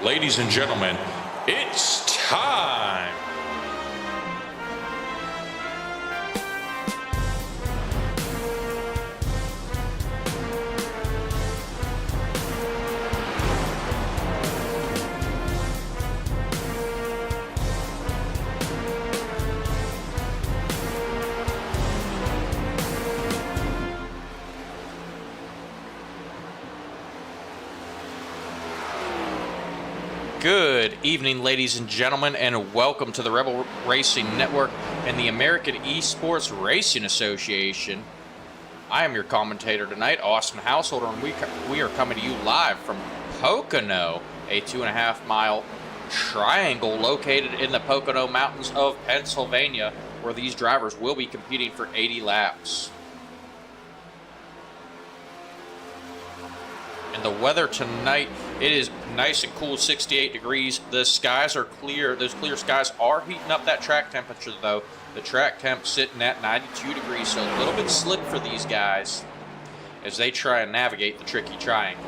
Ladies and gentlemen, it's time. Good evening, ladies and gentlemen, and welcome to the Rebel Racing Network and the American Esports Racing Association. I am your commentator tonight, Austin Householder, and we are coming to you live from Pocono, a 2.5-mile triangle located in the Pocono Mountains of Pennsylvania, where these drivers will be competing for 80 laps. And the weather tonight, it is nice and cool, 68 degrees. The skies are clear. Those clear skies are heating up that track temperature, though. The track temp sitting at 92 degrees, so a little bit slick for these guys as they try and navigate the tricky triangle.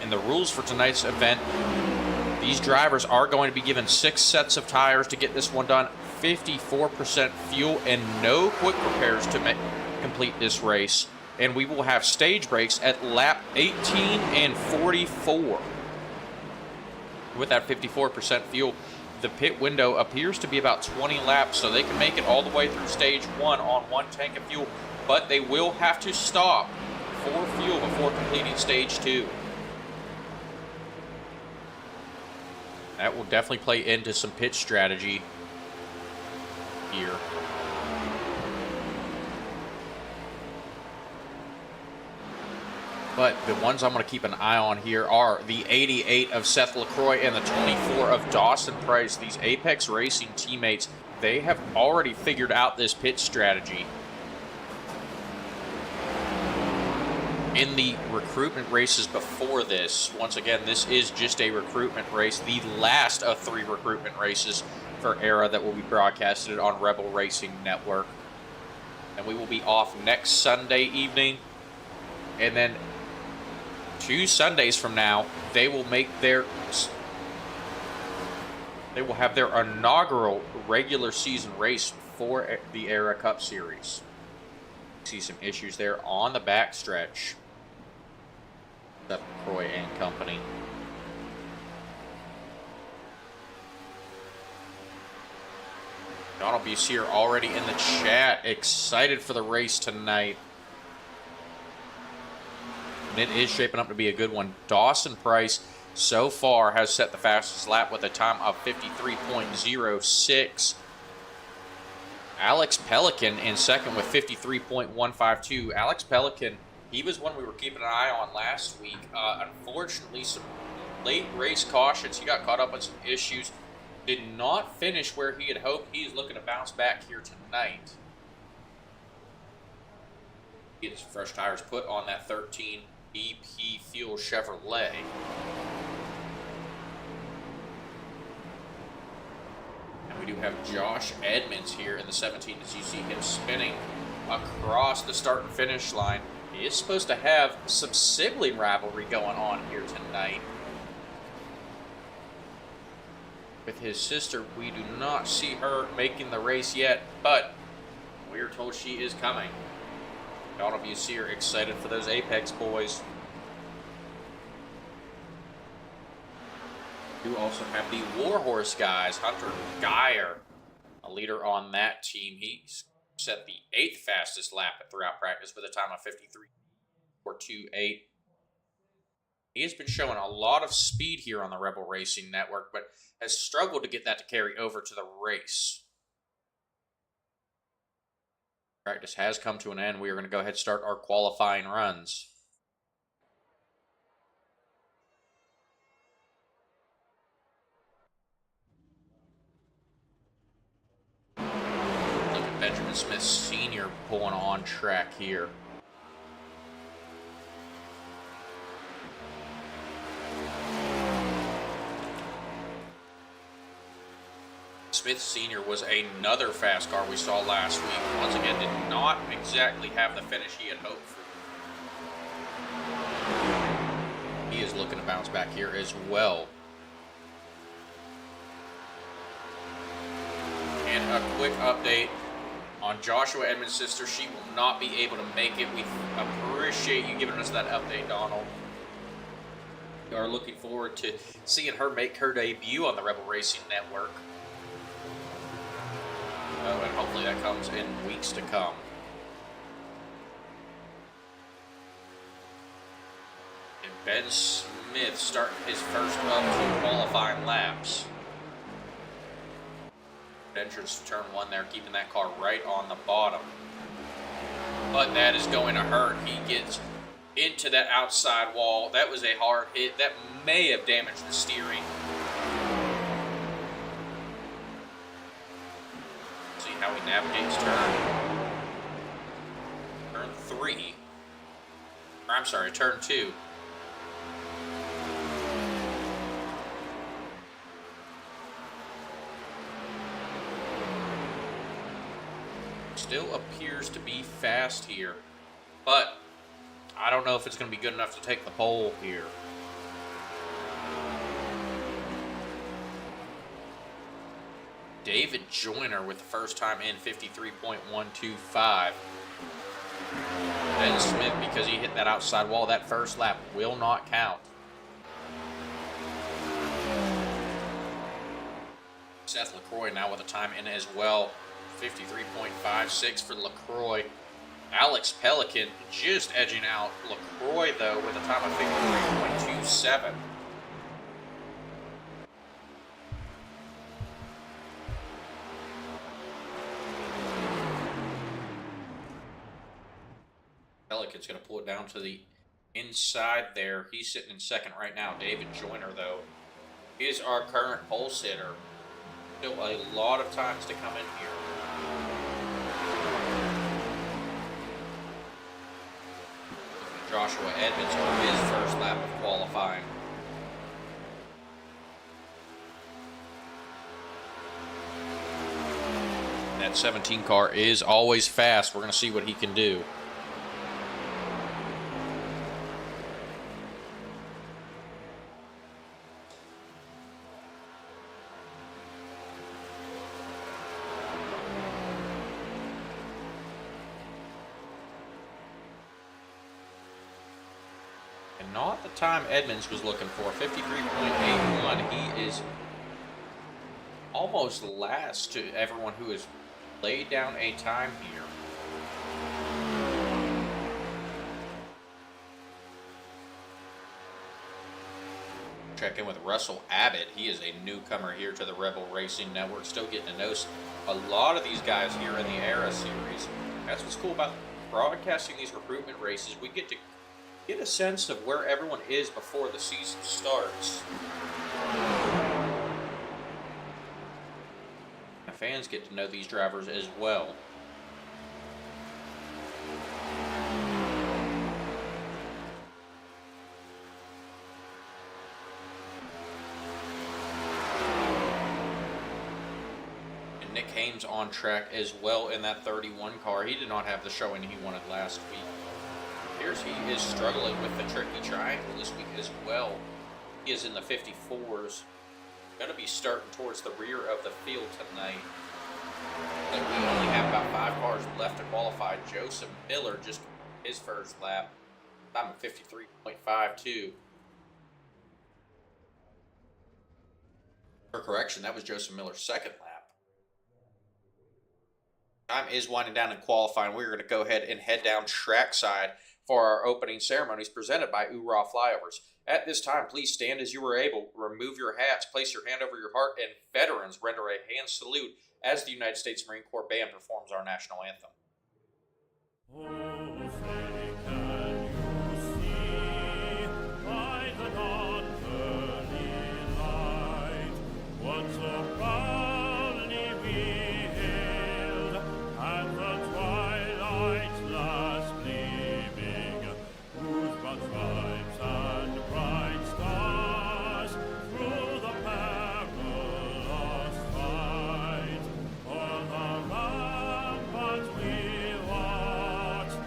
And the rules for tonight's event, these drivers are going to be given 6 sets of tires to get this one done, 54% fuel, and no quick repairs to complete this race. And we will have stage breaks at lap 18 and 44. With that 54% fuel, the pit window appears to be about 20 laps, so they can make it all the way through stage 1 on 1 tank of fuel, but they will have to stop for fuel before completing stage 2. That will definitely play into some pit strategy here. But the ones I'm going to keep an eye on here are the 88 of Seth Lacroix and the 24 of Dawson Price. These Apex Racing teammates, they have already figured out this pit strategy. In the recruitment races before this, once again, this is just a recruitment race, the last of 3 recruitment races for ERA that will be broadcasted on Rebel Racing Network. And we will be off next Sunday evening, and then 2 Sundays from now, they will have their inaugural regular season race for the ERA Cup Series. See some issues there on the backstretch. Seth Lacroix and company. Donald Bussier already in the chat, excited for the race tonight. And it is shaping up to be a good one. Dawson Price so far has set the fastest lap with a time of 53.06. Alex Pelican in second with 53.152. Alex Pelican, he was one we were keeping an eye on last week. Unfortunately, some late race cautions. He got caught up on some issues. Did not finish where he had hoped. He is looking to bounce back here tonight. Get his fresh tires put on that 13 EP Fuel Chevrolet. And we do have Josh Edmunds here in the 17 as you see him spinning across the start and finish line. He is supposed to have some sibling rivalry going on here tonight with his sister. We do not see her making the race yet, but we are told she is coming. All of you see her excited for those Apex boys. You also have the Warhorse guys, Hunter Geyer, a leader on that team. He's set the 8th fastest lap throughout practice with a time of 53.428. He has been showing a lot of speed here on the Rebel Racing Network, but has struggled to get that to carry over to the race. Practice has come to an end. We are going to go ahead and start our qualifying runs. Look at Benjamin Smith Sr. pulling on track here. Smith Sr. was another fast car we saw last week. Once again, did not exactly have the finish he had hoped for. He is looking to bounce back here as well. And a quick update on Joshua Edmunds' sister. She will not be able to make it. We appreciate you giving us that update, Donald. We are looking forward to seeing her make her debut on the Rebel Racing Network. And hopefully that comes in weeks to come. And Ben Smith starting his first of 2 qualifying laps. Entrance to turn 1 there, keeping that car right on the bottom. But that is going to hurt. He gets into that outside wall. That was a hard hit. That may have damaged the steering. See how he navigates turn 3. Or, I'm sorry, turn 2. Still appears to be fast here, but I don't know if it's going to be good enough to take the pole here. David Joyner with the first time in 53.125. Ben Smith, because he hit that outside wall, that first lap will not count. Seth Lacroix now with a time in as well. 53.56 for Lacroix. Alex Pelican just edging out Lacroix, though, with a time of 53.27. Pelican's going to pull it down to the inside there. He's sitting in second right now. David Joyner, though, is our current pole sitter. Still a lot of times to come in here. Joshua Edmunds for his first lap of qualifying. That 17 car is always fast. We're going to see what he can do. Not the time Edmunds was looking for. 53.81. He is almost last to everyone who has laid down a time here. Check in with Russell Abbott. He is a newcomer here to the Rebel Racing Network. Still getting to know a lot of these guys here in the Era Series. That's what's cool about broadcasting these recruitment races. We get to get a sense of where everyone is before the season starts. Fans get to know these drivers as well. And Nick Hames on track as well in that 31 car. He did not have the showing he wanted last week. He is struggling with the tricky triangle this week as well. He is in the 54s. Going to be starting towards the rear of the field tonight. But we only have about 5 cars left to qualify. Joseph Miller just his first lap. Time of 53.52. For correction, that was Joseph Miller's second lap. Time is winding down in qualifying. We're going to go ahead and head down trackside for our opening ceremonies presented by Oorah Flyovers. At this time, please stand as you are able, remove your hats, place your hand over your heart, and veterans render a hand salute as the United States Marine Corps Band performs our national anthem. Oh, say, can you see by the dawn's early light what so proudly we hailed at the twilight's last gleaming, whose broad stripes and bright stars through the perilous fight o'er the ramparts we watched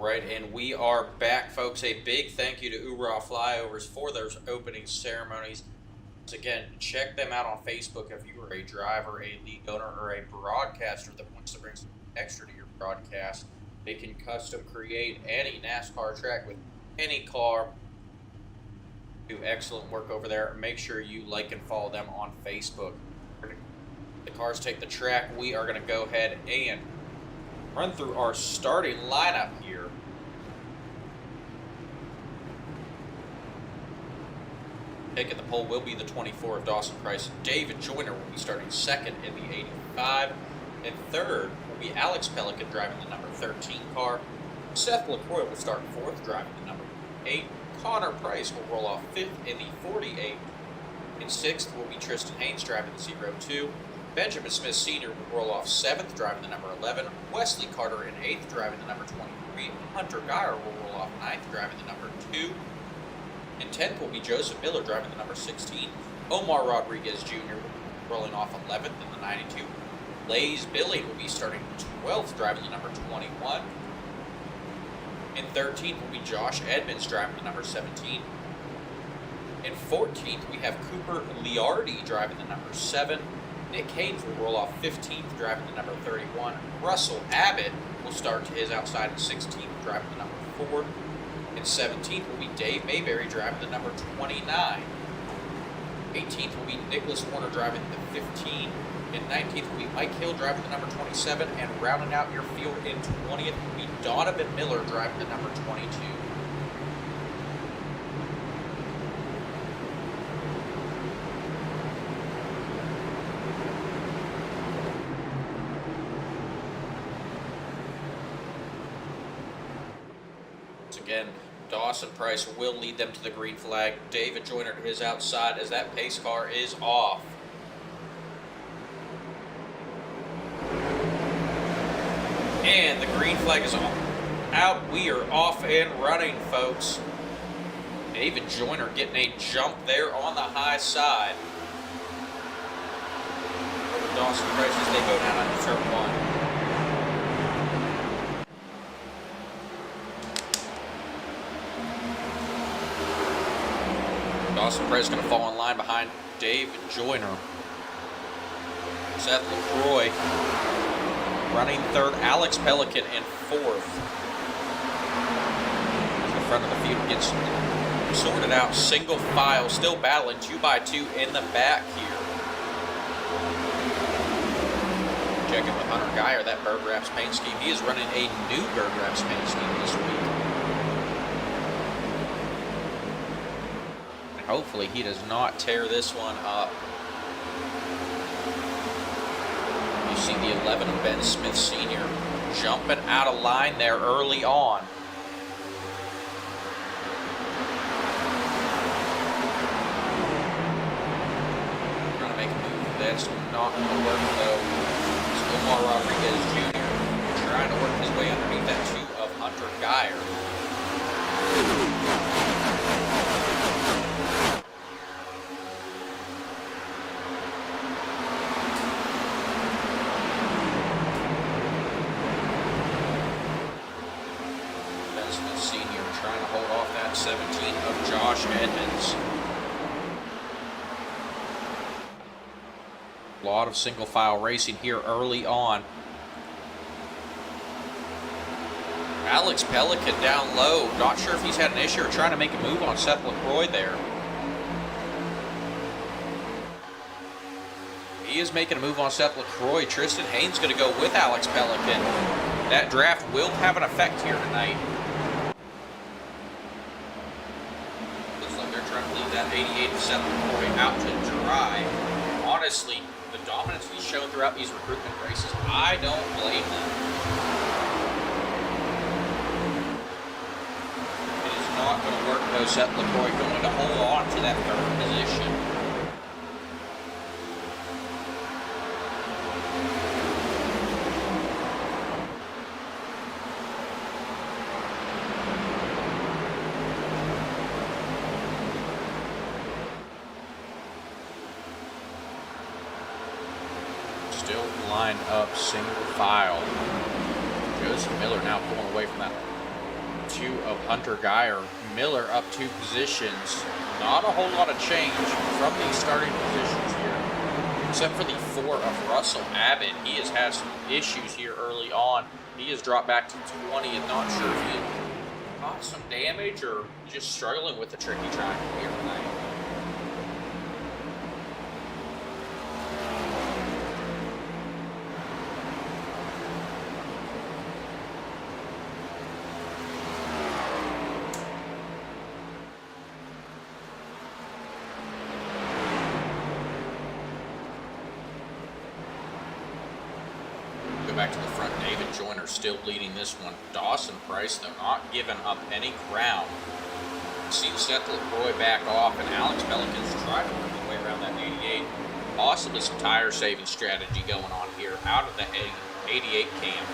Right, and we are back, folks. A big thank you to Ura Flyovers for those opening ceremonies. Once again, check them out on Facebook if you are a driver, a league owner, or a broadcaster that wants to bring some extra to your broadcast. They can custom create any NASCAR track with any car. Do excellent work over there. Make sure you like and follow them on Facebook. The cars take the track. We are going to go ahead and run through our starting lineup here. Taking the pole will be the 24 of Dawson Price. David Joyner will be starting second in the 85. And third will be Alex Pelican driving the number 13 car. Seth Lacroix will start fourth driving the number 8. Connor Price will roll off fifth in the 48. In sixth will be Tristan Haynes driving the 02. Benjamin Smith Sr. will roll off seventh driving the number 11. Wesley Carter in eighth driving the number 23. Hunter Geyer will roll off ninth driving the number 2. In 10th will be Joseph Miller driving the number 16. Omar Rodriguez Jr. rolling off 11th in the 92. Lays Billy will be starting 12th driving the number 21. In 13th will be Josh Edmunds driving the number 17. In 14th we have Cooper Liardi driving the number 7. Nick Haynes will roll off 15th driving the number 31. Russell Abbott will start to his outside in 16th driving the number 4. In 17th will be Dave Mayberry driving the number 29. 18th will be Nicholas Warner driving the 15. In 19th will be Mike Hill driving the number 27. And rounding out your field in 20th will be Donovan Miller driving the number 22. Again, Dawson Price will lead them to the green flag. David Joyner to his outside as that pace car is off. And the green flag is out. We are off and running, folks. David Joyner getting a jump there on the high side. Over Dawson Price as they go down into turn 1. Dawson Price is going to fall in line behind David Joyner. Seth Lacroix running third. Alex Pelican in fourth. As the front of the field gets sorted out, single file, still battling 2 by 2 in the back here. Checking with Hunter Geyer, that bird wraps paint scheme. He is running a new bird wraps paint scheme this week. Hopefully he does not tear this one up. You see the 11 of Ben Smith Sr. jumping out of line there early on. Trying to make a move. That's not going to work though. It's Omar Rodriguez Jr. trying to work his way underneath that 2 of Hunter Geyer. Trying to hold off that 17 of Josh Edmunds. A lot of single file racing here early on. Alex Pelican down low. Not sure if he's had an issue or trying to make a move on Seth Lacroix there. He is making a move on Seth Lacroix. Tristan Haynes going to go with Alex Pelican. That draft will have an effect here tonight. That 88 of Seth Lacroix out to dry. Honestly, the dominance he's shown throughout these recruitment races, I don't blame them. It is not going to work though. Seth Lacroix going to hold on to that third position. Still lined up single file. Joseph Miller now pulling away from that two of Hunter Geyer. Miller up 2 positions. Not a whole lot of change from these starting positions here, except for the 4 of Russell Abbott. He has had some issues here early on. He has dropped back to 20 and not sure if he caught some damage or just struggling with the tricky track here tonight. Back to the front, David Joyner still leading this one. Dawson Price, though, not giving up any ground. Seen Seth Lacroix back off, and Alex Pelicans trying to work his way around that 88. Possibly some tire saving strategy going on here out of the 88 cam.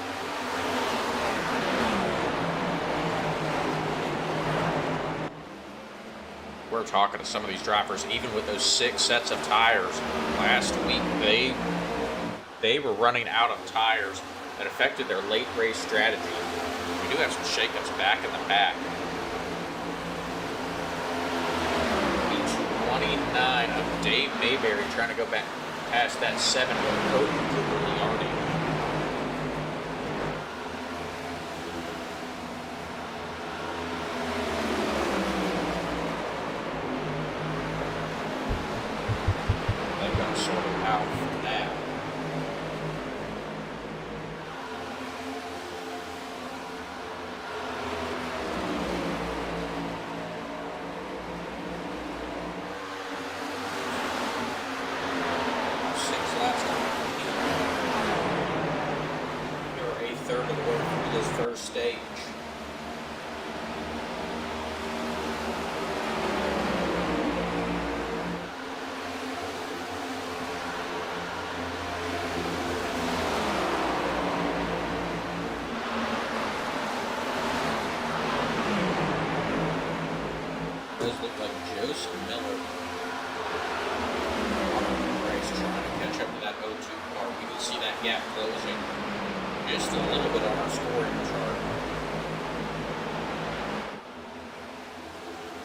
We're talking to some of these drivers, even with those 6 sets of tires last week, they were running out of tires that affected their late race strategy. We do have some shakeups back in the pack. 29 of Dave Mayberry trying to go back past that 7 of Cody Cooper-Leone. They've got sorted out for that. Stage. Does look like Joseph Miller on the race trying to catch up to that 0-2 car. We can see that gap closing just a little bit on our scoring chart.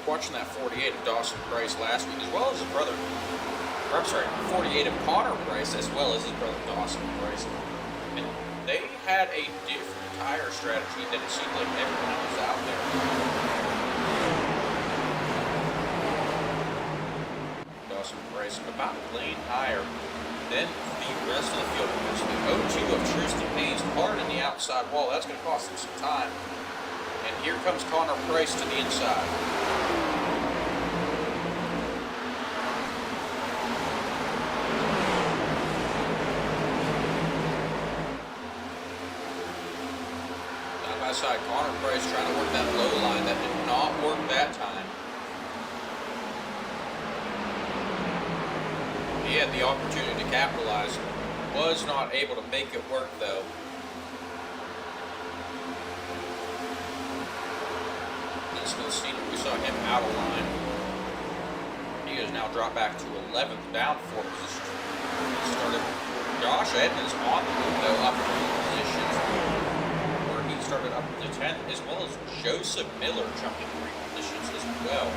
Watching that 48 of Dawson Price last week, as well as his brother, 48 of Connor Price, as well as his brother Dawson Price. And they had a different tire strategy than it seemed like everyone else out there. Dawson Price about a lane higher than the rest of the field. The 0-2 of Tristan Haynes hard in the outside wall. That's going to cost him some time. And here comes Connor Price to the inside. Side by side, Connor Price trying to work that low line. That did not work that time. He had the opportunity to capitalize. Was not able to make it work though. We saw him out of line. He has now dropped back to 11th, down 4 positions. He started Josh Edmunds on the move though, up 3 positions, where he started up to 10th, as well as Joseph Miller jumping 3 positions as well.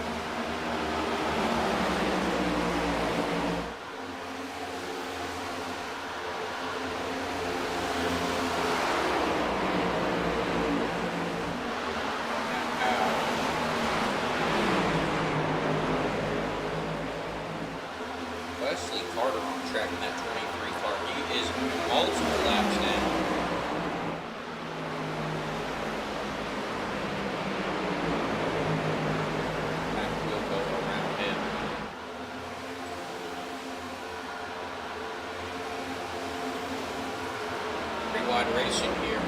Racing here.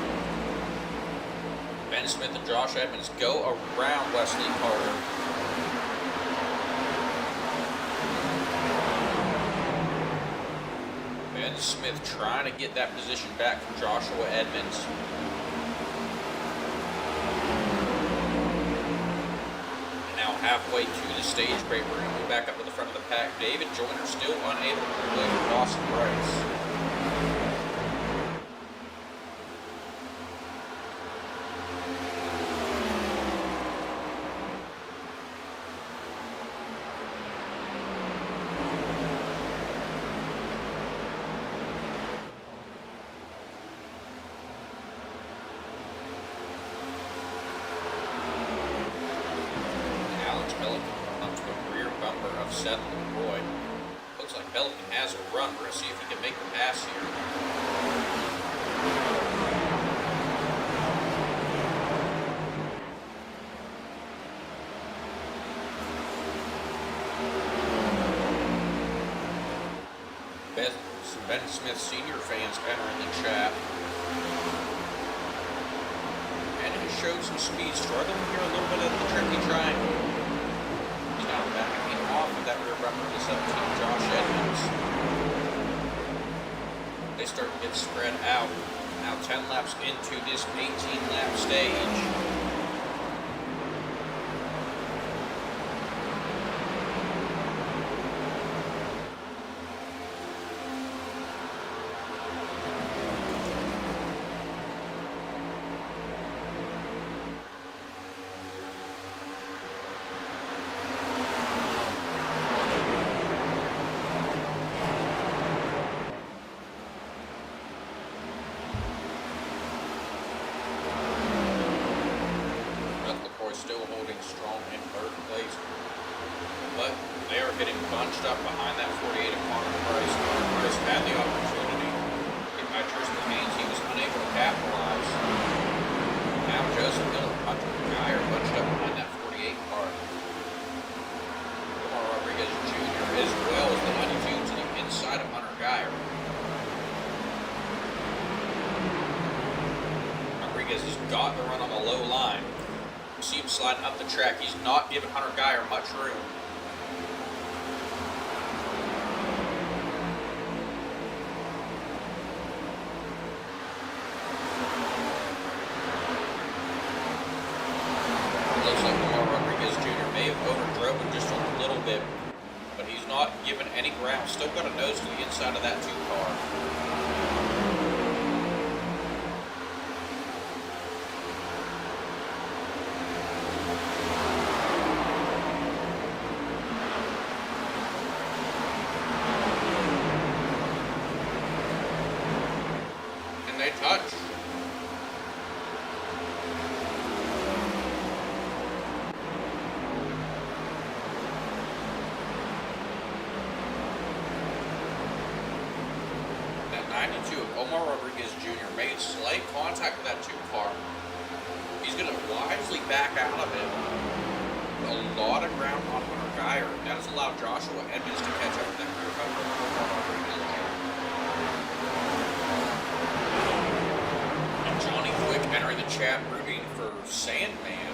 Ben Smith and Josh Edmunds go around Wesley Carter. Ben Smith trying to get that position back from Joshua Edmunds. And now halfway to the stage break, we're going to move back up to the front of the pack. David Joyner still unable to pull away from Dawson Price. Seth Lacroix. Looks like Pelican has a run. We're going to see if he can make the pass here. Ben Smith Senior fans entering the chat. And he showed some speed, struggling here a little bit at the tricky triangle. He's now backing off of that rear bumper to 17, Josh Edmunds. They start to get spread out. Now 10 laps into this 18-lap stage. Still holding strong in third place, but they are getting bunched up behind that 48 of Dawson Price. Dawson Price had the opportunity to get by Tristan Haynes. He was unable to capitalize. Now Joseph Miller, Hunter Guy are bunched up behind that 48 car. Omar Rodriguez Jr. as well as the 92 to the inside of Hunter Geyer. Rodriguez has got the run on the low line. See him sliding up the track. He's not giving Hunter Geyer much room. It looks like Omar Rodriguez Jr. may have overdriven just a little bit, but he's not giving any ground. Still got a nose to the inside of that 2 car. Touch. That 92 of Omar Rodriguez Jr. made slight contact with that 2 car. He's going to wisely back out of it. A lot of ground on Hunter Geyer. That has allowed Joshua Edmunds to catch up with that rear bumper of Omar Rodriguez Jr. Quick entering the chat, rooting for Sandman.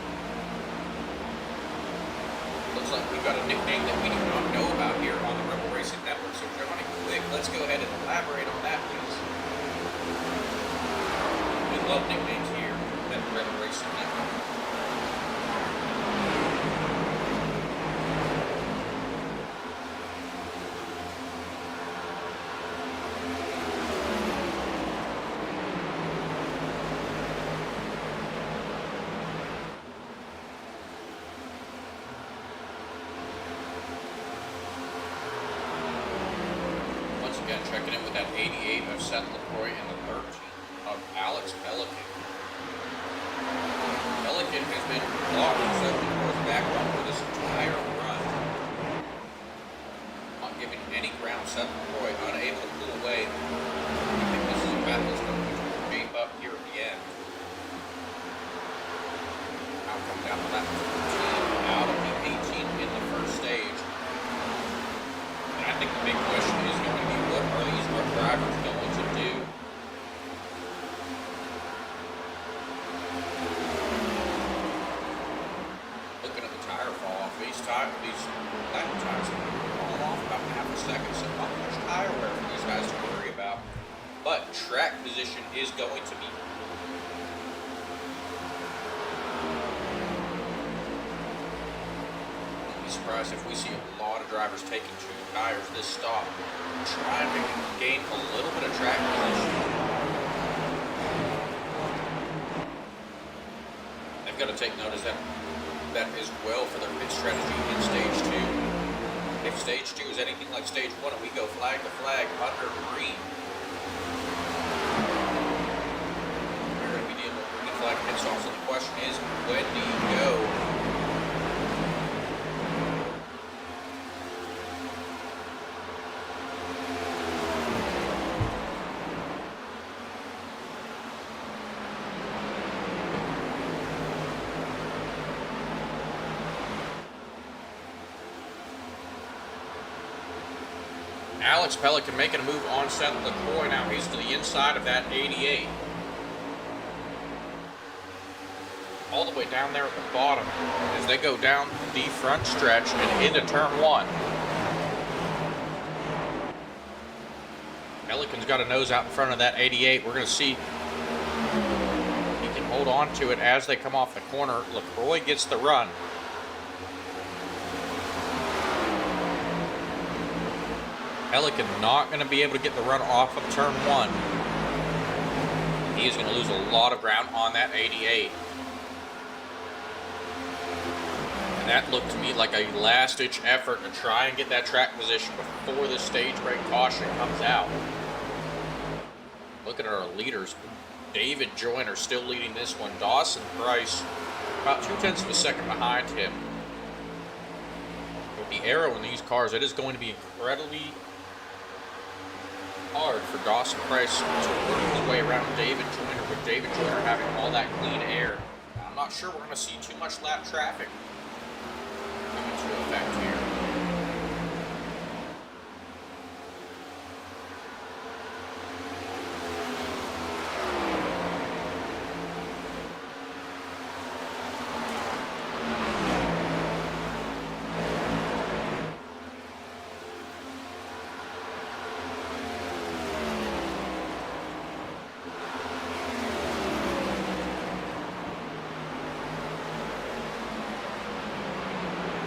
Looks like we've got a nickname that we do not know about here on the Rebel Racing Network. So Johnny Quick, let's go ahead and elaborate on that, please. We love nicknames here at the Rebel Racing Network. Checking in with that 88 of Seth Lacroix and the 13 of Alex Pelican. Pelican has been blocking Seth Lacroix's back bumper this entire run. Not giving any ground. Seth Lacroix unable to pull away. I think this is a battle that's going to shape up here at the end. Now come down to that 14 out of the 18 in the first stage. I think the big question is going to be, what are these drivers going to do? Looking at the tire fall off, these lap tires have fallen off about half a second, so not much tire wear for these guys to worry about. But track position is going to be surprised if we see a lot of drivers taking 2 tires this stop, trying to gain a little bit of track position. They've got to take notice that that is well for their pit strategy in stage 2. If stage 2 is anything like stage 1 and we go flag to flag under green, we're going to be dealing with green flag pit stops. So the question is, when do you go Alex Pelican making a move on Seth Lacroix now. He's to the inside of that 88. All the way down there at the bottom as they go down the front stretch and into turn 1. Pelican's got a nose out in front of that 88. We're going to see he can hold on to it as they come off the corner. Lacroix gets the run. Pelican not going to be able to get the run off of turn 1. He is going to lose a lot of ground on that 88. And that looked to me like a last-ditch effort to try and get that track position before the stage break caution comes out. Looking at our leaders, David Joyner still leading this one. Dawson Price about 0.2 of a second behind him. With the aero in these cars, it is going to be incredibly hard for Dawson Price to work his way around David Joyner, with David Joyner having all that clean air. I'm not sure we're going to see too much lap traffic come into effect here.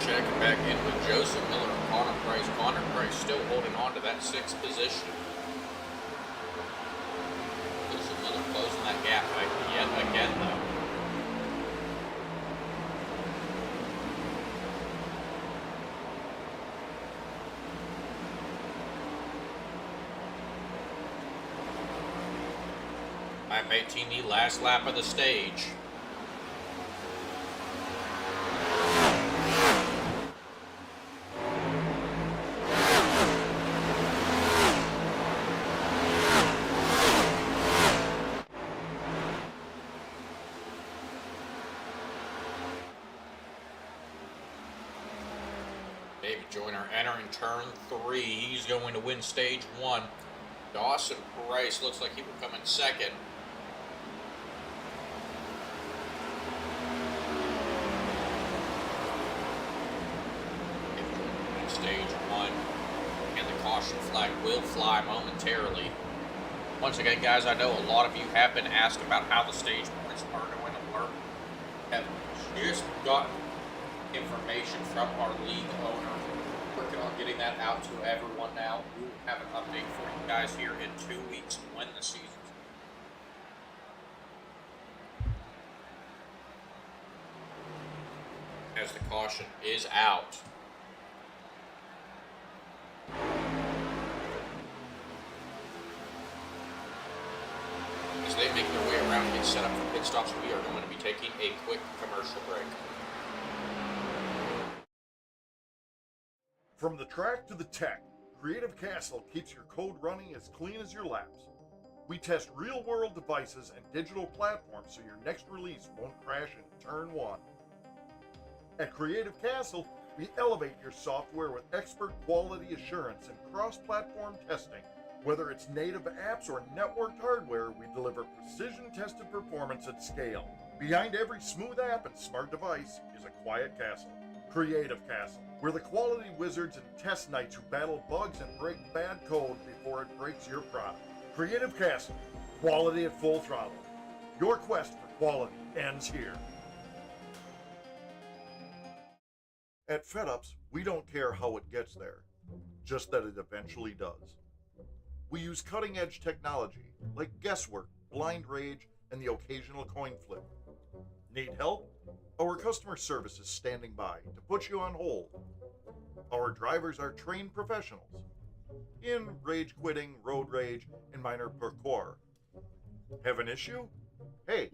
Checking back in with Joseph Miller and Connor Price. Connor Price still holding on to that 6th position. Joseph Miller closing that gap yet again, though. Lap 18, the last lap of the stage. David Joyner entering turn 3. He's going to win stage 1. Dawson Price looks like he will come in second. Stage 1. And the caution flag will fly momentarily. Once again, guys, I know a lot of you have been asked about how the stage points are going to work. Have just gotten information from our league owner. Working on getting that out to everyone now. We will have an update for you guys here in 2 weeks when the season's as the caution is out. As they make their way around and get set up for pit stops, we are going to be taking a quick commercial break. From the track to the tech, Creative Castle keeps your code running as clean as your laps. We test real-world devices and digital platforms so your next release won't crash in turn 1. At Creative Castle, we elevate your software with expert quality assurance and cross-platform testing. Whether it's native apps or networked hardware, we deliver precision-tested performance at scale. Behind every smooth app and smart device is a quiet castle. Creative Castle. We're the quality wizards and test knights who battle bugs and break bad code before it breaks your product. Creative Castle. Quality at full throttle. Your quest for quality ends here. At FedUps, we don't care how it gets there, just that it eventually does. We use cutting-edge technology like guesswork, blind rage, and the occasional coin flip. Need help? Our customer service is standing by to put you on hold. Our drivers are trained professionals in rage quitting, road rage, and minor parkour. Have an issue? Hey,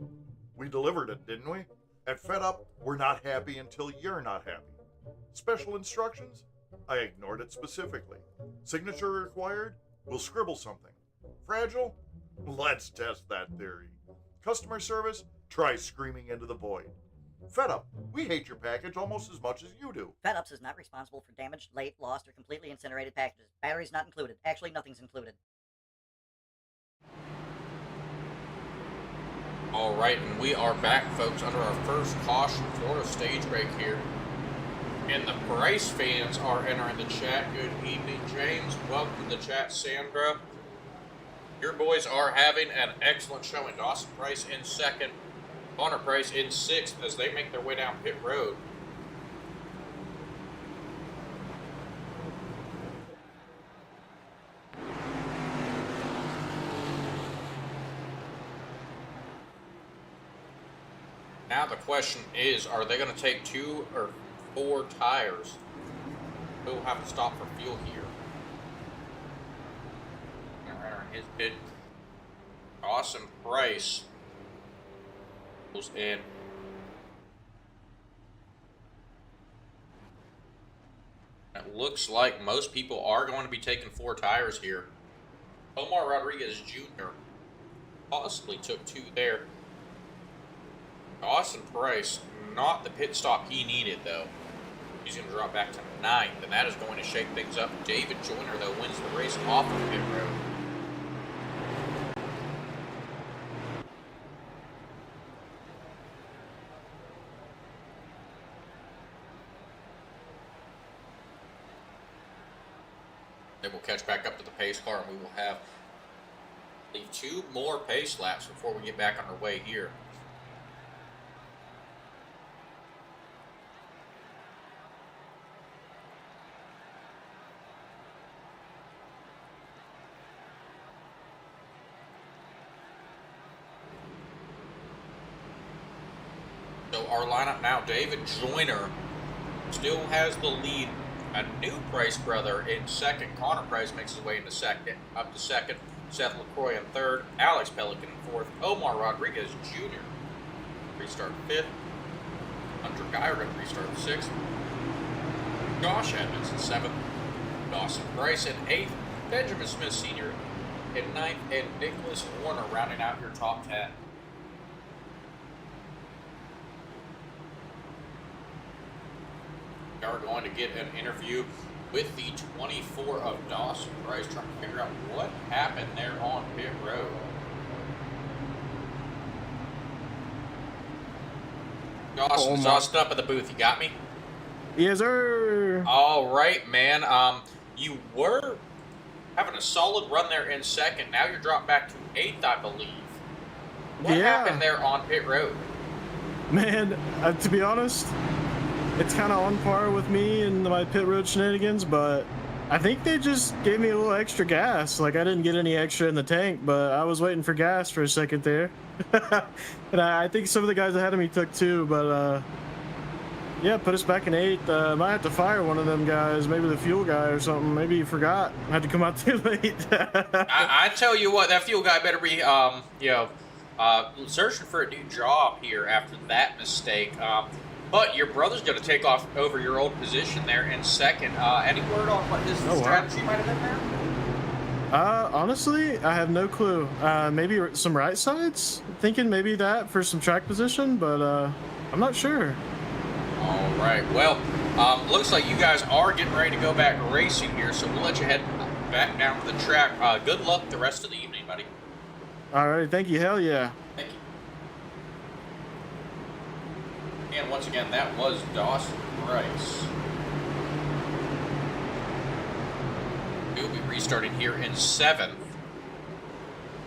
we delivered it, didn't we? At FedUp, we're not happy until you're not happy. Special instructions? I ignored it specifically. Signature required? We'll scribble something. Fragile? Let's test that theory. Customer service? Try screaming into the void. FedUp, we hate your package almost as much as you do. FedUps is not responsible for damaged, late, lost, or completely incinerated packages. Batteries not included. Actually, nothing's included. All right, and we are back, folks, under our first caution Florida stage break here. And the Price fans are entering the chat. Good evening, James. Welcome to the chat, Sandra. Your boys are having an excellent showing. Dawson Price in second, Connor Price in sixth as they make their way down pit road. Now the question is, are they going to take 2 or 4 tires? We'll have to stop for fuel here. His pit. Dawson Price goes in. It looks like most people are going to be taking 4 tires here. Omar Rodriguez Jr. possibly took 2 there. Dawson Price, not the pit stop he needed though. He's going to drop back to 9th, and that is going to shake things up. David Joyner, though, wins the race off of pit road. They will catch back up to the pace car, and we will have 2 more pace laps before we get back on our way here. So our lineup now, David Joyner still has the lead. A new Price brother in second. Connor Price makes his way into second, up to second. Seth Lacroix in third. Alex Pelican in fourth. Omar Rodriguez Jr. restart fifth. Hunter Geyer to restart sixth. Josh Edmunds in seventh. Dawson Price in eighth. Benjamin Smith Sr. in ninth. And Nicholas Warner rounding out your top 10. We are going to get an interview with the 24 of Dawson Price, trying to figure out what happened there on pit road. Dawson, Dawson up at the booth. You got me? Yes, sir. All right, man. You were having a solid run there in second. Now you're dropped back to 8th, I believe. What happened there on pit road? Man, to be honest, it's kind of on par with me and my pit road shenanigans, but I think they just gave me a little extra gas. Like, I didn't get any extra in the tank, but I was waiting for gas for a second there. And I think some of the guys ahead of me took 2, but yeah, put us back in 8th. Might have to fire one of them guys, maybe the fuel guy or something. Maybe he forgot. Had to come out too late. I tell you what, that fuel guy better be, searching for a new job here after that mistake. But your brother's going to take off over your old position there in second. Any word on what his strategy might have been there? Honestly, I have no clue. Maybe some right sides? Thinking maybe that for some track position, but I'm not sure. All right. Well, looks like you guys are getting ready to go back racing here, so we'll let you head back down to the track. Good luck the rest of the evening, buddy. All right. Thank you. Hell yeah. Thank you. And once again, that was Dawson Price. He'll be restarting here in 7th.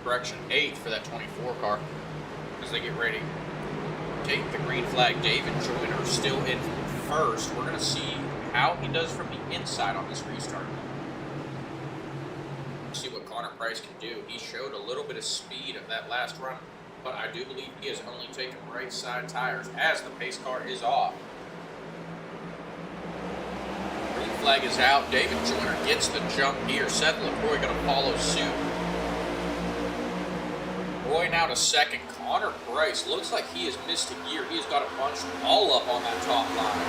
Correction, 8th for that 24 car as they get ready to take the green flag. David Joyner still in first. We're going to see how he does from the inside on this restart. See what Connor Price can do. He showed a little bit of speed of that last run, but I do believe he has only taken right side tires as the pace car is off. Green flag is out. David Joyner gets the jump here. Seth Lacroix going to follow suit. Roy now to second. Connor Price looks like he has missed a gear. He has got a bunch all up on that top line.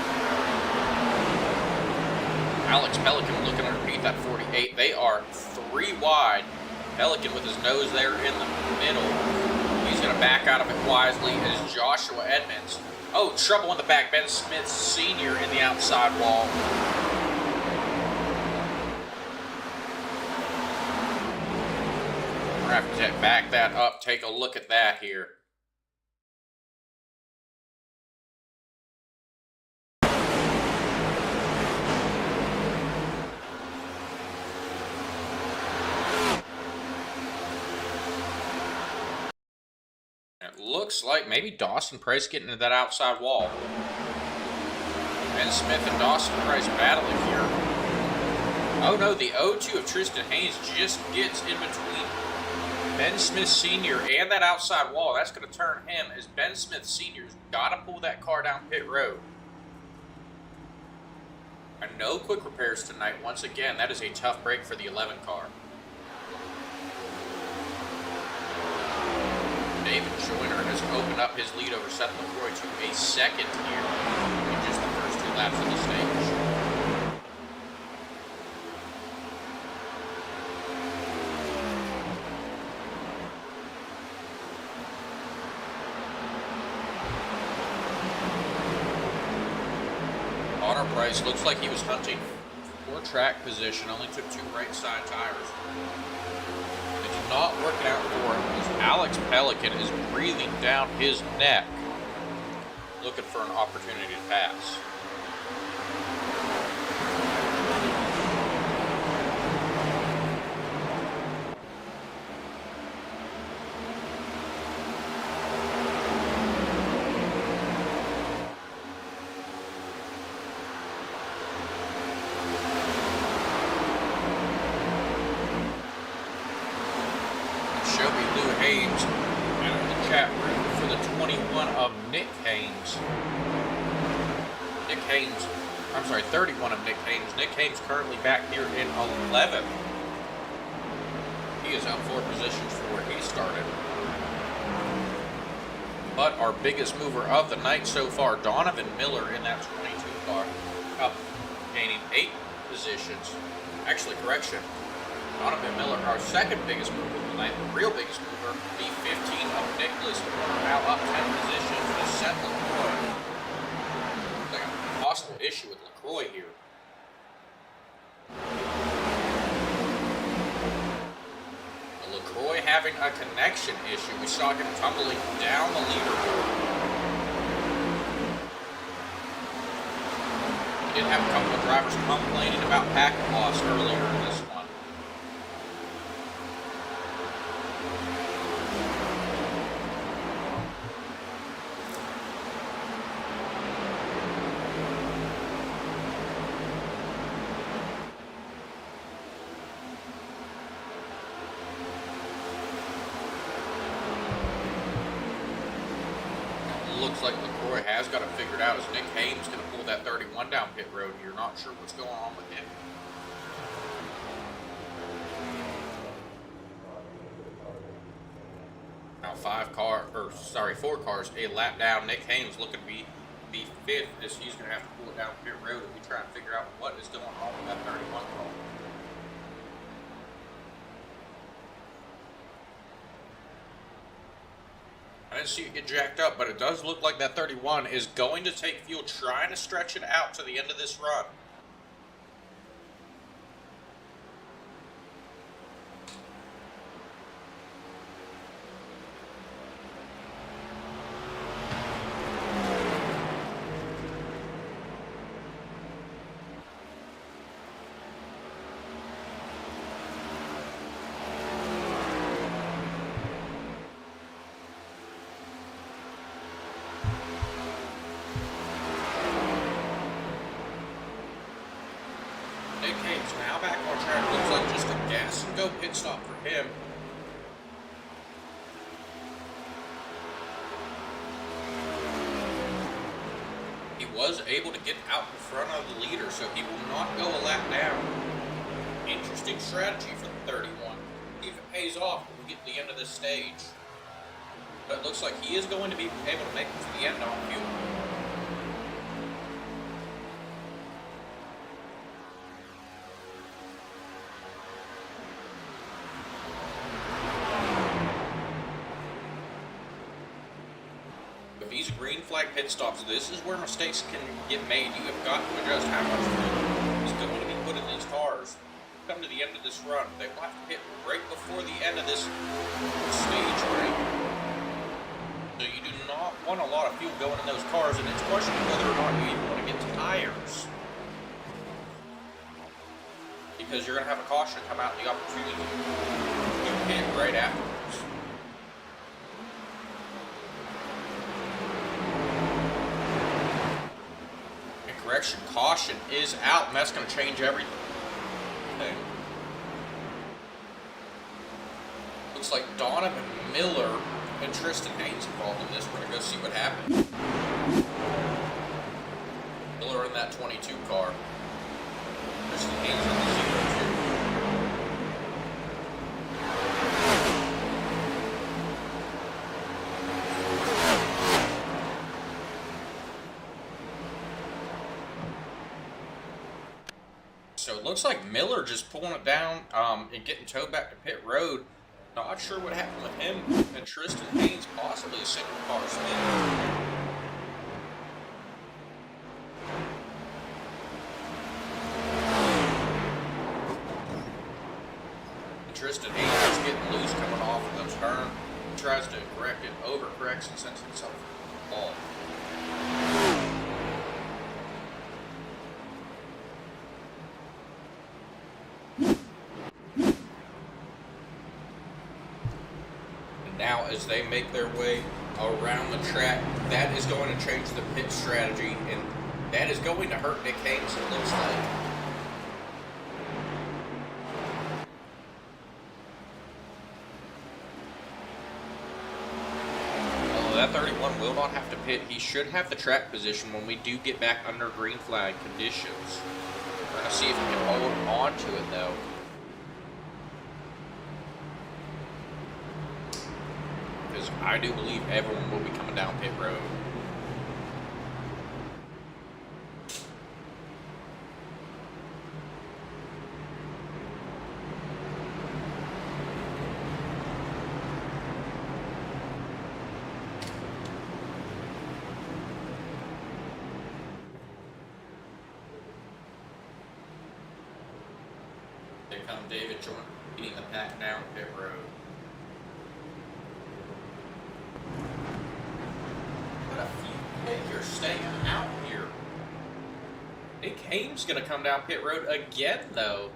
Alex Pelican looking to repeat that 48. They are 3 wide. Pelican with his nose there in the middle. He's going to back out of it wisely as Joshua Edmunds. Oh, trouble in the back. Ben Smith Sr. in the outside wall. We're going to have to back that up. Take a look at that here. It looks like maybe Dawson Price getting into that outside wall. Ben Smith and Dawson Price battling here. Oh no, the 0-2 of Tristan Haynes just gets in between Ben Smith Sr. and that outside wall. That's going to turn him as Ben Smith Sr.'s got to pull that car down pit road. And no quick repairs tonight. Once again, that is a tough break for the 11 car. David Joyner has opened up his lead over Seth Lacroix to a second here in just the first 2 laps of the stage. Connor Price looks like he was hunting for track position, only took 2 right side tires. Not working out for him as Alex Pelican is breathing down his neck, looking for an opportunity to pass. Haynes in the chat room for the 21 of Nick Haynes. 31 of Nick Haynes. Nick Haynes currently back here in 11th. He is out 4 positions from where he started. But our biggest mover of the night so far, Donovan Miller in that 22 car, up gaining 8 positions. Actually, correction. Donovan Miller, our second biggest mover of the night, the real biggest mover, the 15 of Nicholas Warner, now up 10 positions with Seth Lacroix. Like a possible issue with Lacroix here. LaCroix having a connection issue. We saw him tumbling down the leaderboard. We did have a couple of drivers complaining about packet loss earlier in this one. Looks like LaCroix has got it figured out as Nick Haynes going to pull that 31 down pit road here. Not sure what's going on with him. Now 4 cars, a lap down. Nick Haynes looking to be 5th as he's going to have to pull it down pit road and we try and figure out what is going on with that 31 car. I didn't see it get jacked up, but it does look like that 31 is going to take fuel, trying to stretch it out to the end of this run. Nick Haynes now back on track. Looks like just a gas and go pit stop for him. He was able to get out in front of the leader, so he will not go a lap down. Interesting strategy for the 31. See if it pays off when we get to the end of this stage. But it looks like he is going to be able to make it to the end on fuel. these green flag pit stops, this is where mistakes can get made. You have got to adjust how much fuel is going to be put in these cars. Come to the end of this run, they will have to hit right before the end of this stage break. So you do not want a lot of fuel going in those cars, and it's questionable whether or not you even want to get tires. Because you're going to have a caution come out the opportunity to hit right afterwards. And correction, caution is out, and that's going to change everything. Looks like Donovan Miller and Tristan Haynes involved in this. We're going to go see what happens. Miller in that 22 car. Tristan Haynes in the 02. So it looks like Miller just pulling it down and getting towed back to pit road. Not sure what happened with him and Tristan Haynes, possibly a single car spin. Tristan Haynes is getting loose coming off of the turn. He tries to correct it, overcorrects, and sends himself off. Now, as they make their way around the track, that is going to change the pit strategy, and that is going to hurt Nick Haynes, it looks like. Well, that 31 will not have to pit. He should have the track position when we do get back under green flag conditions. We're going to see if he can hold on to it, though. I do believe everyone will be coming down pit road. Here come David Joyner, leading the pack down pit road. You're staying out here. Nick Haynes gonna come down pit road again, though.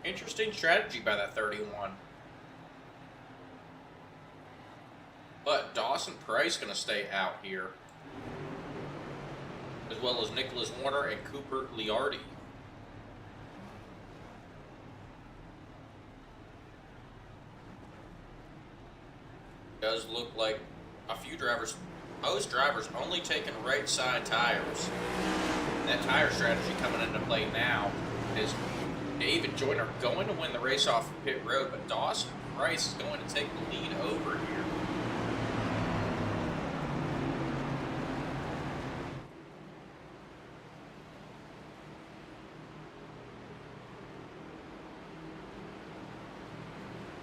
Interesting strategy by that 31. But Dawson Price gonna stay out here, as well as Nicholas Warner and Cooper Liardi. Does look like a few drivers. Most drivers only taking right side tires. And that tire strategy coming into play now is David Joyner going to win the race off of pit road, but Dawson Price is going to take the lead over here.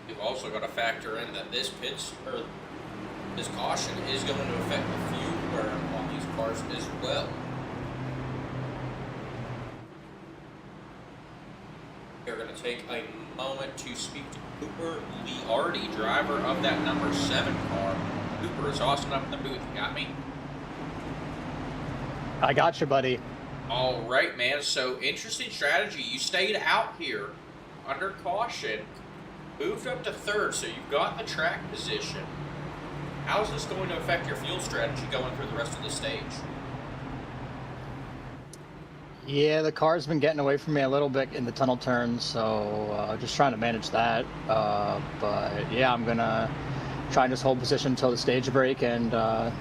You've also got to factor in that this caution is going to affect the fuel burn on these cars as well. We're going to take a moment to speak to Cooper Liardi, driver of that number 7 car. Cooper is awesome up in the booth. You got me? I got you, buddy. All right, man. So, interesting strategy. You stayed out here under caution, moved up to 3rd, so you've got the track position. How is this going to affect your fuel strategy going through the rest of the stage? Yeah, the car's been getting away from me a little bit in the tunnel turns, so just trying to manage that. But yeah, I'm going to try and just hold position until the stage break and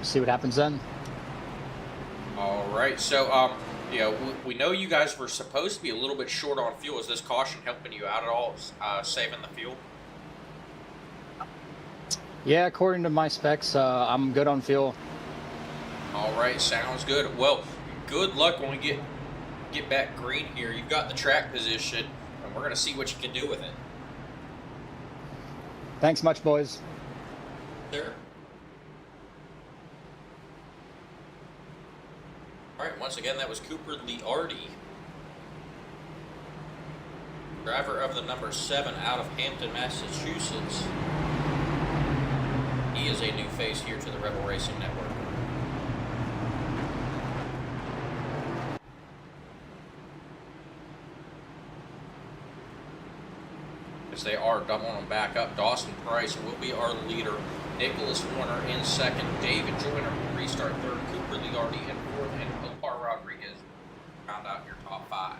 see what happens then. All right, so you know, we know you guys were supposed to be a little bit short on fuel. Is this caution helping you out at all, saving the fuel? Yeah, according to my specs, I'm good on fuel. All right, sounds good. Well, good luck when we get back green here. You've got the track position, and we're going to see what you can do with it. Thanks much, boys. Sure. Once again, that was Cooper Liardi, driver of the number 7 out of Hampton, Massachusetts. He is a new face here to the Rebel Racing Network. As they are doubling them back up, Dawson Price will be our leader. Nicholas Warner in second. David Joyner will restart third. Cooper Liardi in fourth. And Omar Rodriguez round out your top 5.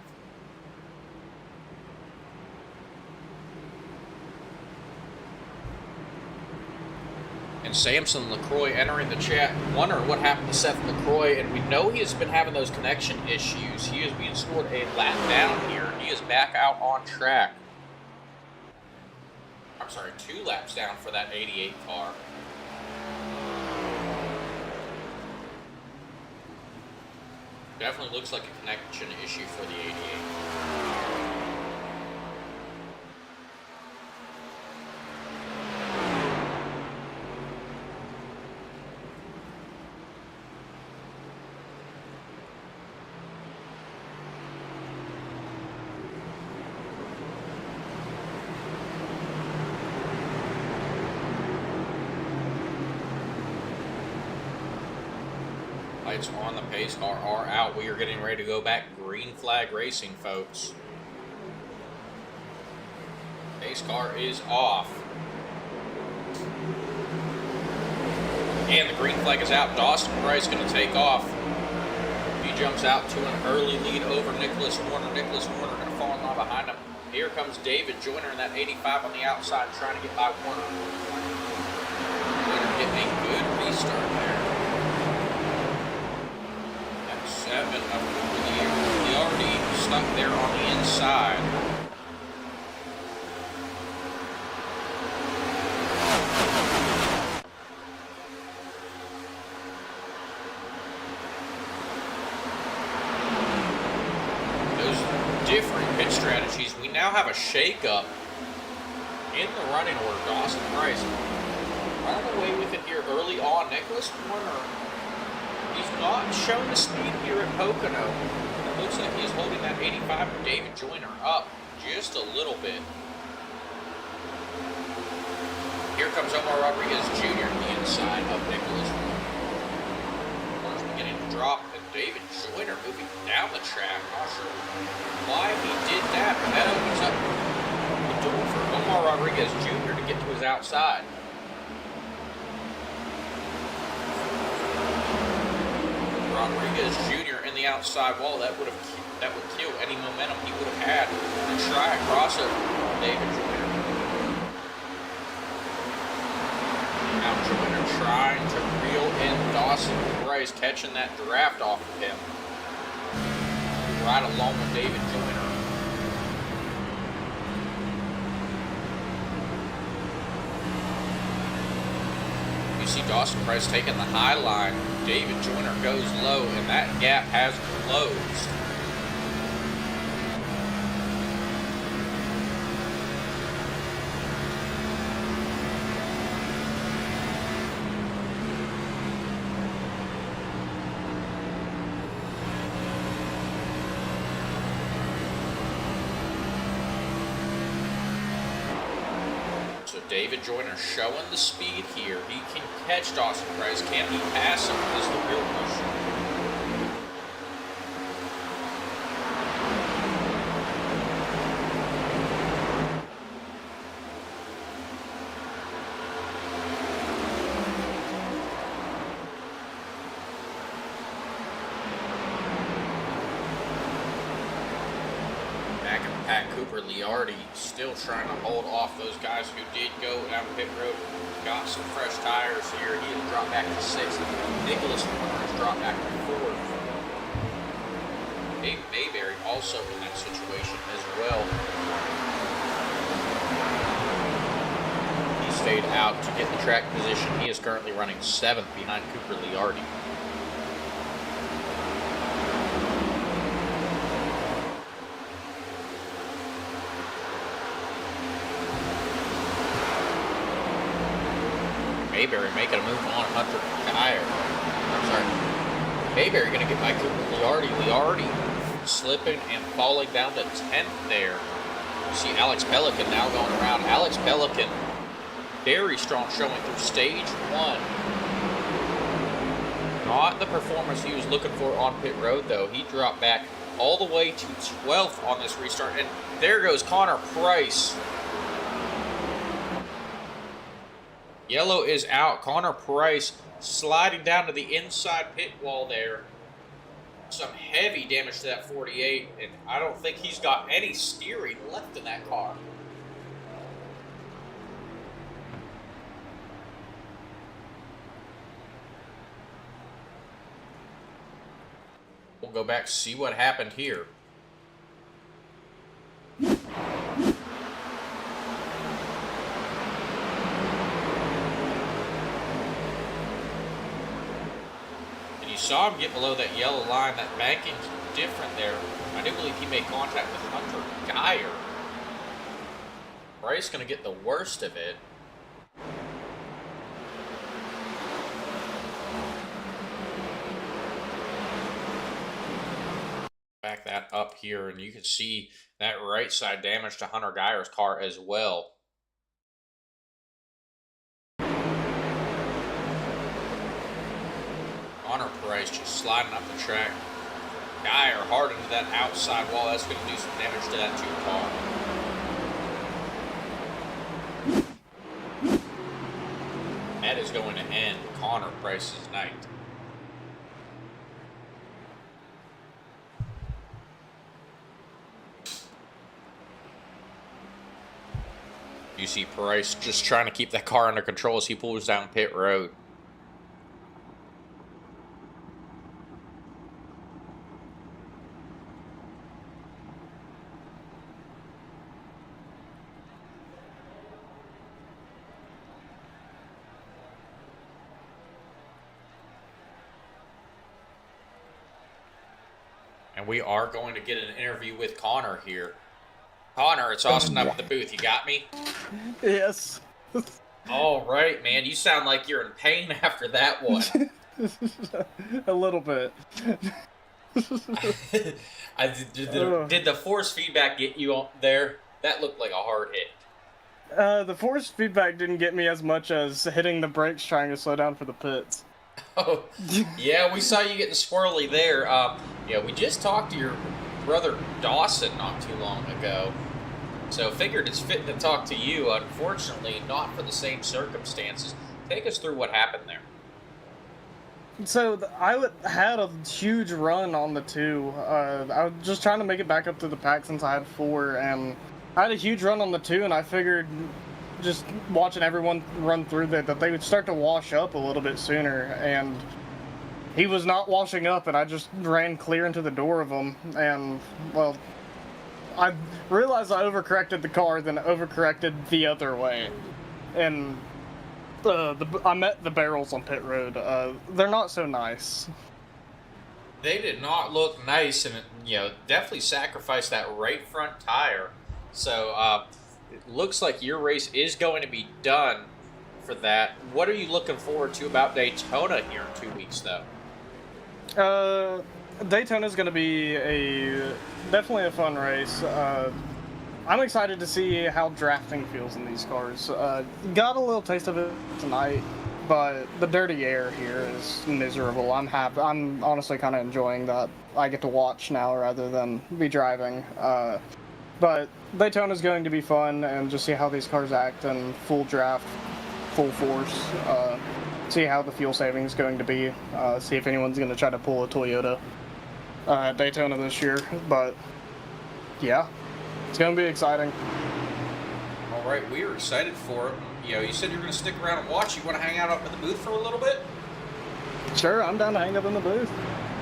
And Samson Lacroix entering the chat. Wonder what happened to Seth Lacroix, and we know he has been having those connection issues. He is being scored a lap down here. He is back out on track. I'm sorry, 2 laps down for that 88 car. Definitely looks like a connection issue for the 88. Lights on, the pace car are out. We are getting ready to go back green flag racing, folks. Pace car is off. And the green flag is out. Dawson Price going to take off. He jumps out to an early lead over Nicholas Warner. Nicholas Warner going to fall in line behind him. Here comes David Joyner in that 85 on the outside trying to get by Warner. Warner getting a good restart there. 7 of Cooper Liardi stuck there on the inside. Those different pit strategies. We now have a shake-up in the running order. Dawson Price running away with it here early on. Nicholas Warner, he's not shown the speed here at Pocono. It looks like he's holding that 85 for David Joyner up just a little bit. Here comes Omar Rodriguez Jr. on the inside of Nicholas Warner. Warner's beginning to drop, and David Joyner moving down the track. Not sure why he did that, but that opens up the door for Omar Rodriguez Jr. to get to his outside. Rodriguez Jr. in the outside wall, that would kill any momentum he would have had to try a crossover on David Joyner. Now Joyner trying to reel in Dawson Price, catching that draft off of him. Right along with David Joyner. You see Dawson Price taking the high line. David Joyner goes low, and that gap has closed. David Joyner showing the speed here. He can catch Dawson Price. Can he pass him is the real question. Back in the pack, Cooper Liardi still trying to hold off those guys who did go down pit road. Got some fresh tires here. He has dropped back to 6th. Nicholas Warner has dropped back to 4th. Dave Mayberry also in that situation as well. He stayed out to get the track position. He is currently running 7th behind Cooper Liardi. Mayberry making a move on Hunter Dyer. I'm sorry. Mayberry going to get by Cooper Liardi. Liardi slipping and falling down to 10th there. You see Alex Pelican now going around. Alex Pelican, very strong showing through stage 1. Not the performance he was looking for on pit road, though. He dropped back all the way to 12th on this restart. And there goes Connor Price. Yellow is out. Connor Price sliding down to the inside pit wall there. Some heavy damage to that 48, and I don't think he's got any steering left in that car. We'll go back, see what happened here. You saw him get below that yellow line. That banking's different there. I do believe he made contact with Hunter Geyer. Bryce going to get the worst of it. Back that up here, and you can see that right side damage to Hunter Geyer's car as well. Connor Price just sliding up the track. Geyer hard into that outside wall. That's going to do some damage to that 2 car. That is going to end Connor Price's night. You see Price just trying to keep that car under control as he pulls down pit road. And we are going to get an interview with Connor here. Connor, it's Austin up at the booth. You got me? Yes. All right, man. You sound like you're in pain after that one. A little bit. Did the force feedback get you on there? That looked like a hard hit. The force feedback didn't get me as much as hitting the brakes trying to slow down for the pits. Oh, yeah, we saw you getting squirrely there. Yeah, we just talked to your brother Dawson not too long ago, so figured it's fitting to talk to you. Unfortunately, not for the same circumstances. Take us through what happened there. So I had a huge run on the 2. I was just trying to make it back up to the pack since I had 4, and I had a huge run on the 2, and I figured just watching everyone run through that they would start to wash up a little bit sooner, and he was not washing up, and I just ran clear into the door of him, and, well, I realized I overcorrected the car, then overcorrected the other way, and I met the barrels on pit road. They're not so nice. They did not look nice, and definitely sacrificed that right front tire. So it looks like your race is going to be done for that. What are you looking forward to about Daytona here in 2 weeks, though? Daytona is going to be definitely a fun race. I'm excited to see how drafting feels in these cars. Got a little taste of it tonight, but the dirty air here is miserable. I'm happy. I'm honestly kind of enjoying that I get to watch now rather than be driving. But Daytona is going to be fun, and just see how these cars act in full draft, full force. See how the fuel saving is going to be. See if anyone's going to try to pull a Toyota at Daytona this year. But yeah, it's going to be exciting. All right, we are excited for it. You said you're going to stick around and watch. You want to hang out up in the booth for a little bit? Sure, I'm down to hang up in the booth.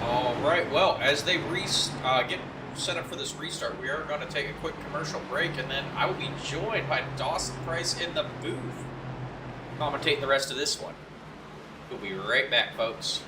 All right, well, as they get set up for this restart, we are going to take a quick commercial break, and then I will be joined by Dawson Price in the booth, commentating the rest of this one. We'll be right back, folks.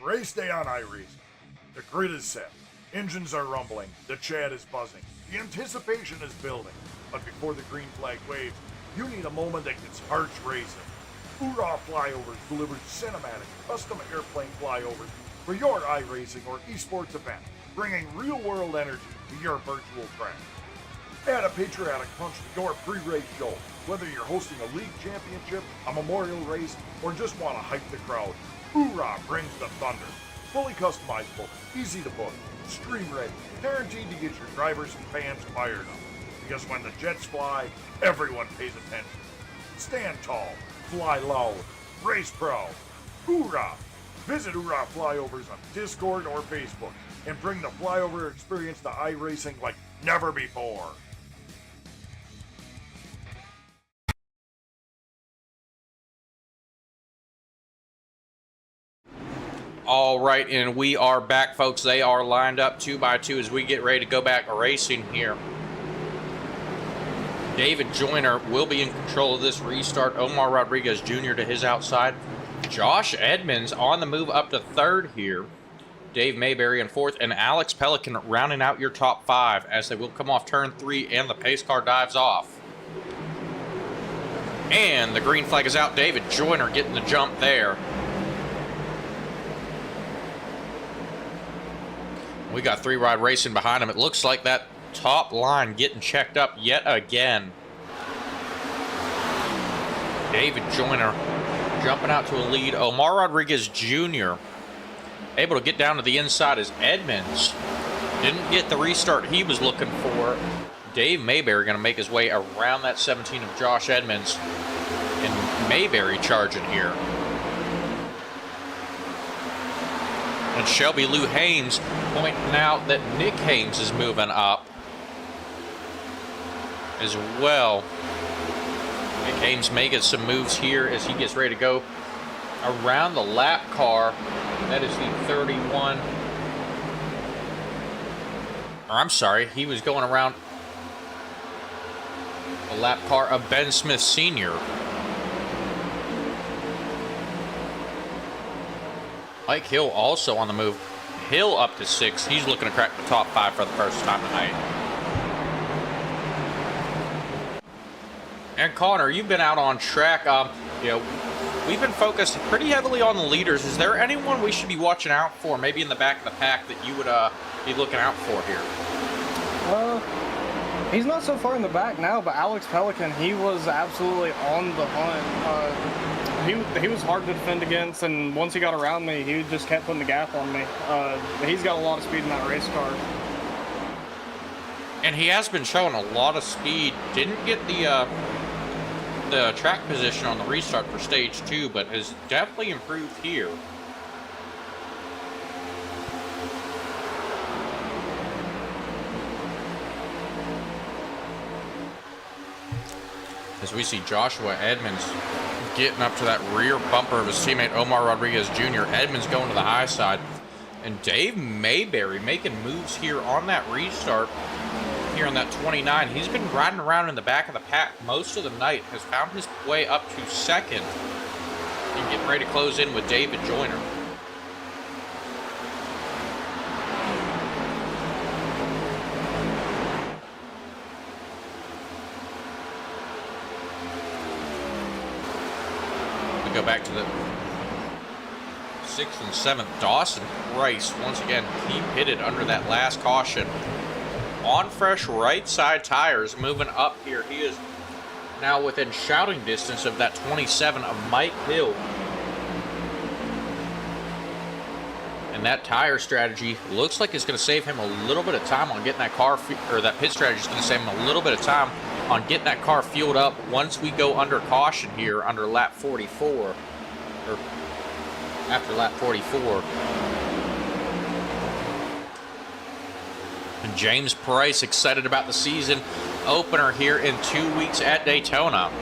race day on iRacing. The grid is set, engines are rumbling, the chat is buzzing, the anticipation is building. But before the green flag waves, you need a moment that gets hearts racing. Hoorah Flyovers delivers cinematic, custom airplane flyovers for your iRacing or esports event, bringing real-world energy to your virtual track. Add a patriotic punch to your pre-race show, whether you're hosting a league championship, a memorial race, or just want to hype the crowd. Hoorah brings the thunder. Fully customizable, easy to book, stream ready, guaranteed to get your drivers and fans fired up. Because when the jets fly, everyone pays attention. Stand tall, fly loud, race proud. Hoorah! Visit Hoorah Flyovers on Discord or Facebook and bring the flyover experience to iRacing like never before. All right, and we are back, folks. They are lined up 2 by 2 as we get ready to go back racing here. David Joyner will be in control of this restart. Omar Rodriguez Jr. to his outside. Josh Edmunds on the move up to 3rd here. Dave Mayberry in 4th, and Alex Pelican rounding out your top 5 as they will come off turn 3 and the pace car dives off. And the green flag is out. David Joyner getting the jump there. We got 3 Ride Racing behind him. It looks like that top line getting checked up yet again. David Joyner jumping out to a lead. Omar Rodriguez Jr. able to get down to the inside as Edmunds didn't get the restart he was looking for. Dave Mayberry going to make his way around that 17 of Josh Edmunds. And Mayberry charging here. And Shelby Lou Hames pointing out that Nick Hames is moving up as well. Nick Hames making some moves here as he gets ready to go around the lap car. That is the 31. Or I'm sorry, he was going around the lap car of Ben Smith Sr. Mike Hill also on the move. Hill up to 6. He's looking to crack the top 5 for the first time tonight. And Connor, you've been out on track. You know, we've been focused pretty heavily on the leaders. Is there anyone we should be watching out for, maybe in the back of the pack, that you would be looking out for here? He's not so far in the back now, but Alex Pelican, he was absolutely on the hunt. He was hard to defend against, and once he got around me, he just kept putting the gap on me. He's got a lot of speed in that race car. And he has been showing a lot of speed. Didn't get the track position on the restart for stage 2, but has definitely improved here. As we see Joshua Edmunds getting up to that rear bumper of his teammate Omar Rodriguez Jr. Edmunds going to the high side. And Dave Mayberry making moves here on that restart here on that 29. He's been riding around in the back of the pack most of the night. Has found his way up to 2nd. And getting ready to close in with David Joyner. Go back to the 6th and 7th. Dawson Price once again he pitted under that last caution on fresh right side tires, moving up here. He is now within shouting distance of that 27 of Mike Hill, and that tire strategy looks like it's going to save him a little bit of time on getting that car, or that pit strategy is going to save him a little bit of time on getting that car fueled up once we go under caution here under lap 44, or after lap 44. And James Price excited about the season opener here in 2 weeks at Daytona.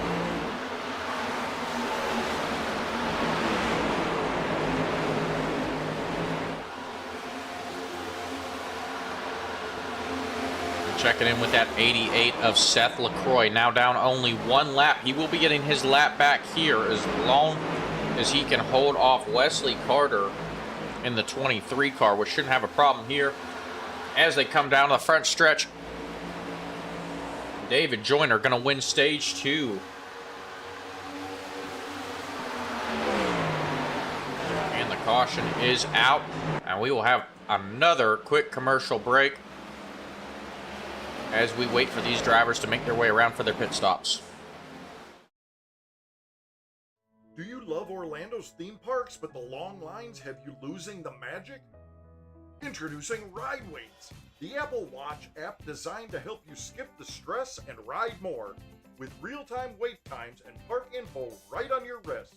Checking in with that 88 of Seth Lacroix. Now down only 1 lap. He will be getting his lap back here as long as he can hold off Wesley Carter in the 23 car, which shouldn't have a problem here as they come down the front stretch. David Joyner going to win stage 2. And the caution is out. And we will have another quick commercial break as we wait for these drivers to make their way around for their pit stops. Do you love Orlando's theme parks, but the long lines have you losing the magic? Introducing Ride Waits, the Apple Watch app designed to help you skip the stress and ride more, with real-time wait times and park info right on your wrist.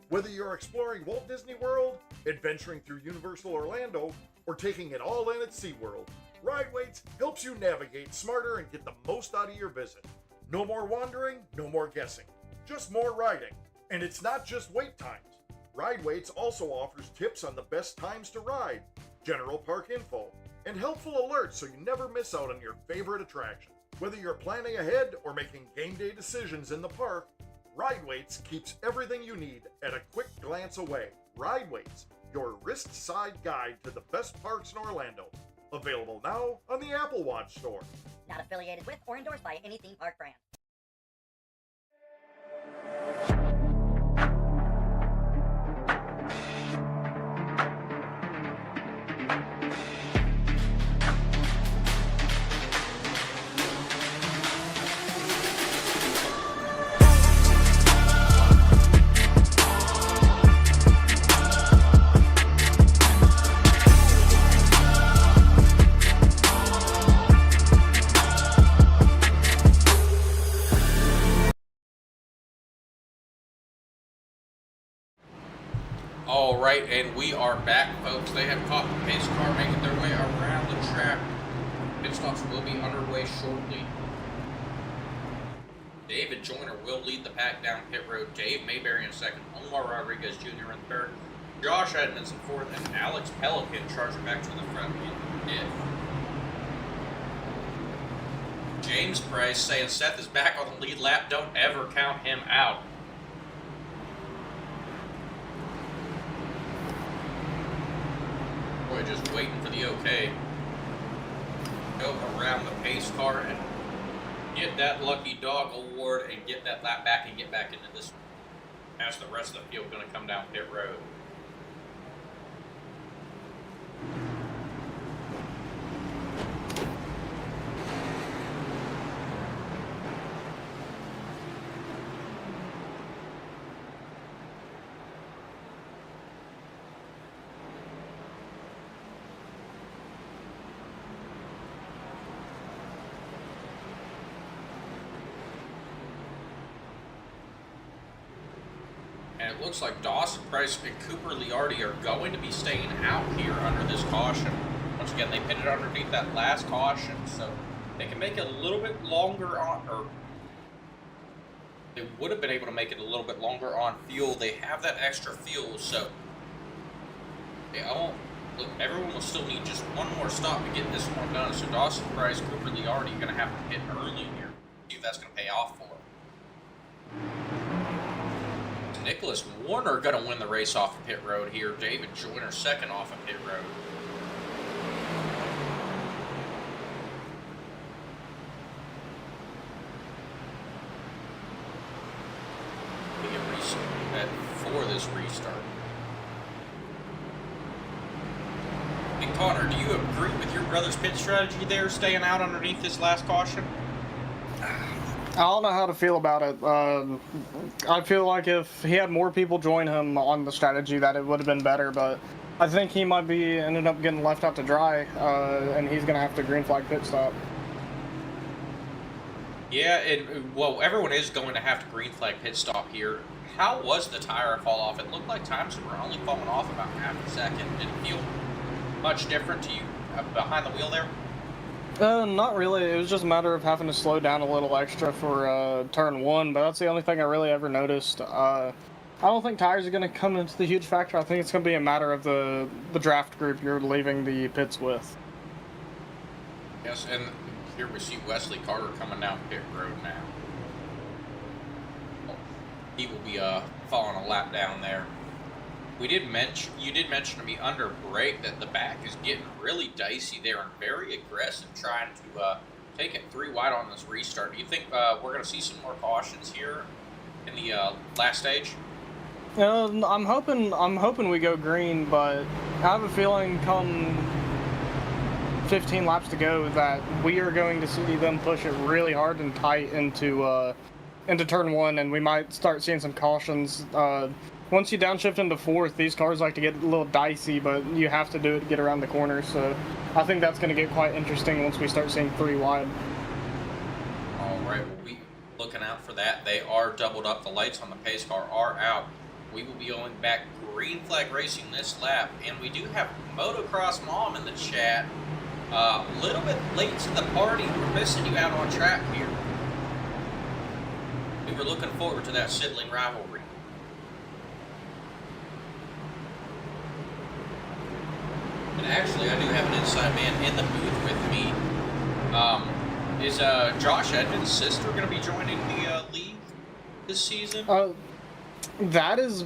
Whether you're exploring Walt Disney World, adventuring through Universal Orlando, or taking it all in at SeaWorld, Ride Waits helps you navigate smarter and get the most out of your visit. No more wandering, no more guessing, just more riding. And it's not just wait times. Ride Waits also offers tips on the best times to ride, general park info, and helpful alerts so you never miss out on your favorite attraction. Whether you're planning ahead or making game day decisions in the park, Ride Waits keeps everything you need at a quick glance away. Ride Waits, your wrist-side guide to the best parks in Orlando. Available now on the Apple Watch store. Not affiliated with or endorsed by any theme park brand. All right, and we are back, folks. They have caught the pace car making their way around the track. Pit stops will be underway shortly. David Joyner will lead the pack down pit road. Dave Mayberry in second. Omar Rodriguez Jr. in third. Josh Edmunds in fourth. And Alex Pelican charging back to the front in fifth. James Price saying Seth is back on the lead lap. Don't ever count him out. Boy, just waiting for the okay. Go around the pace car and get that lucky dog award and get that lap back and get back into this as the rest of the field going to come down pit road. And it looks like Dawson Price and Cooper Liardi are going to be staying out here under this caution. Once again, they pitted underneath that last caution, so they can make it a little bit longer on, or they would have been able to make it a little bit longer on fuel. They have that extra fuel, so they all, look, everyone will still need just one more stop to get this one done. So Dawson Price, Cooper Liardi are going to have to hit early here. See if that's going to pay off for them. Nicholas Warner going to win the race off of pit road here. David Joyner second off of pit road. We get reset for this restart. And Connor, do you agree with your brother's pit strategy there, staying out underneath this last caution? I don't know how to feel about it. I feel like if he had more people join him on the strategy, that it would have been better, but I think he might be ended up getting left out to dry, and he's going to have to green flag pit stop. Yeah, and well, everyone is going to have to green flag pit stop here. How was the tire fall off? It looked like times were only falling off about half a second. Did it feel much different to you behind the wheel there? Not really. It was just a matter of having to slow down a little extra for turn one, but that's the only thing I really ever noticed. I don't think tires are going to come into the huge factor. I think it's going to be a matter of the draft group you're leaving the pits with. Yes, and here we see Wesley Carter coming down pit road now. He will be following a lap down there. you did mention to me under break that the back is getting really dicey there and very aggressive, trying to take it 3 wide on this restart. Do you think we're going to see some more cautions here in the last stage? I'm hoping we go green, but I have a feeling come 15 laps to go that we are going to see them push it really hard and tight into turn 1, and we might start seeing some cautions. Once you downshift into 4th, these cars like to get a little dicey, but you have to do it to get around the corner. So I think that's going to get quite interesting once we start seeing 3 wide. All right, we'll be looking out for that. They are doubled up. The lights on the pace car are out. We will be going back green flag racing this lap, and we do have Motocross Mom in the chat. A little bit late to the party. We're missing you out on track here. We were looking forward to that sibling rivalry. And actually, I do have an inside man in the booth with me. Is Josh Edmunds' sister going to be joining the league this season? That is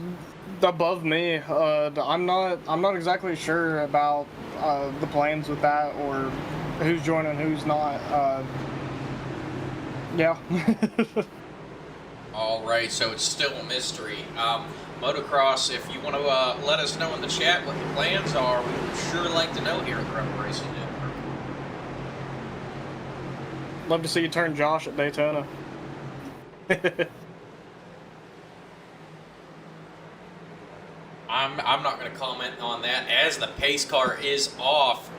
above me. I'm not exactly sure about the plans with that or who's joining, who's not. Yeah. All right, so it's still a mystery. Motocross, if you want to let us know in the chat what your plans are, we would sure like to know here at the Rebel Racing Network. Love to see you turn Josh at Daytona. I'm not going to comment on that, as the pace car is off.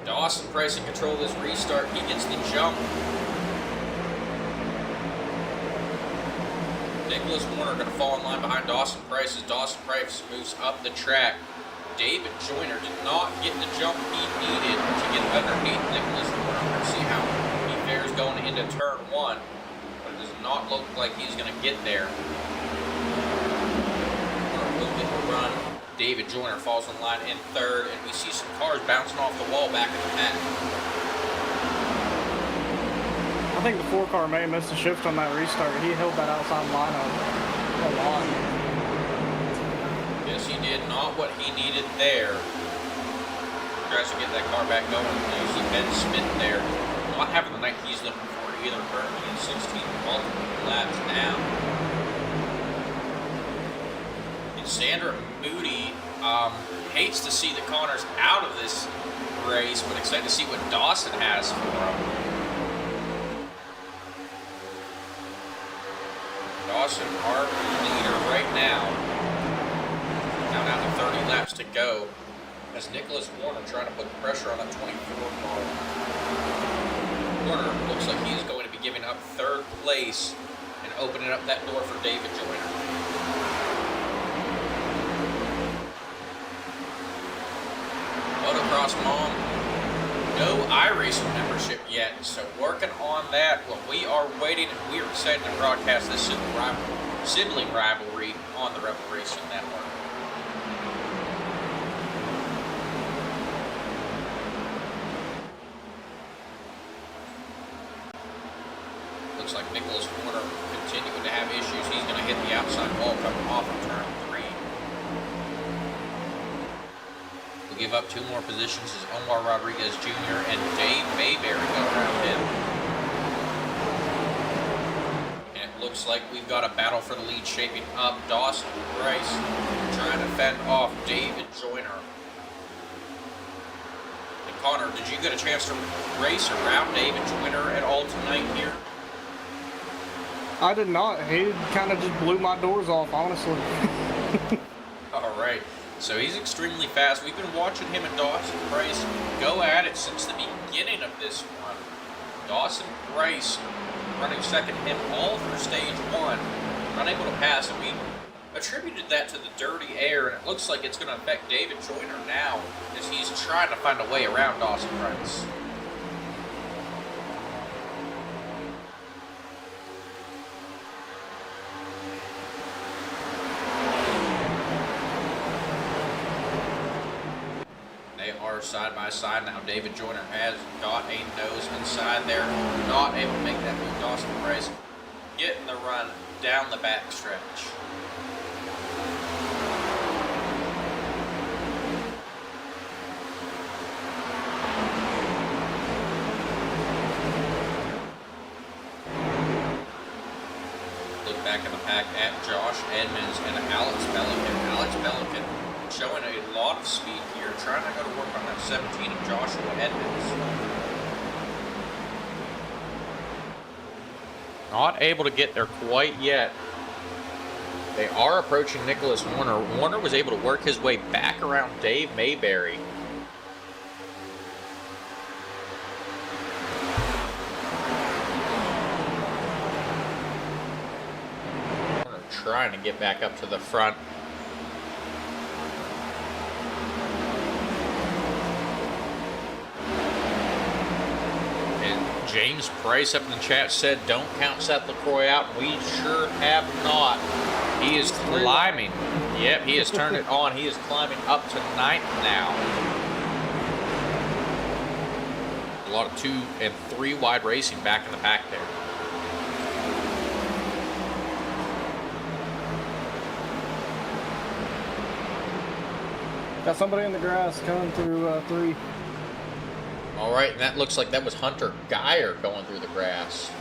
Dawson Price in control of this restart. He gets the jump. Nicholas Warner going to fall in line behind Dawson Price as Dawson Price moves up the track. David Joyner did not get the jump he needed to get underneath Nicholas Warner. We're going to see how he fares going into turn 1, but it does not look like he's going to get there. Run. David Joyner falls in line in 3rd, and we see some cars bouncing off the wall back in the back. I think the 4 car may have missed a shift on that restart. He held that outside lineup a lot. Yes, he did. Not what he needed there. Tries to get that car back going. You see Ben Smith there. Not having the night he's looking for either. Currently in 16th, multiple laps now. Sandra Moody hates to see the Connors out of this race, but excited to see what Dawson has for him. Dawson, our leader right now. Now down to 30 laps to go, as Nicholas Warner trying to put pressure on that 24 car. Warner looks like he's going to be giving up 3rd place and opening up that door for David Joyner. Motocross Mom, no iRacing membership yet, so working on that. Well, we are waiting, and we are excited to broadcast this sibling rivalry on the Rebel Racing Network. Looks like Nicholas Warner continuing to have issues. He's going to hit the outside wall coming off of turn 3. Give up 2 more positions as Omar Rodriguez Jr. and Dave Mayberry go around him. And it looks like we've got a battle for the lead shaping up. Dawson Price trying to fend off David Joyner. And Connor, did you get a chance to race around David Joyner at all tonight here? I did not. He kind of just blew my doors off, honestly. All right. So he's extremely fast. We've been watching him and Dawson Price go at it since the beginning of this one. Dawson Price running second to him all through stage 1, unable to pass, and we attributed that to the dirty air, and it looks like it's going to affect David Joyner now as he's trying to find a way around Dawson Price. Side by side now. David Joyner has got a nose inside there, not able to make that move. Dawson Price getting the run down the back stretch. back at Josh Edmunds and Alex Pelican. Alex Pelican showing a lot of speed here, trying to go to work on that 17 of Joshua Edmunds. Not able to get there quite yet. They are approaching Nicholas Warner. Warner was able to work his way back around Dave Mayberry. Warner trying to get back up to the front. James Price up in the chat said, don't count Seth Lacroix out. We sure have not. He is climbing. Yep, he has turned it on. He is climbing up to 9th now. A lot of 2 and 3 wide racing back in the pack there. Got somebody in the grass coming through 3. All right, and that looks like that was Hunter Geyer going through the grass.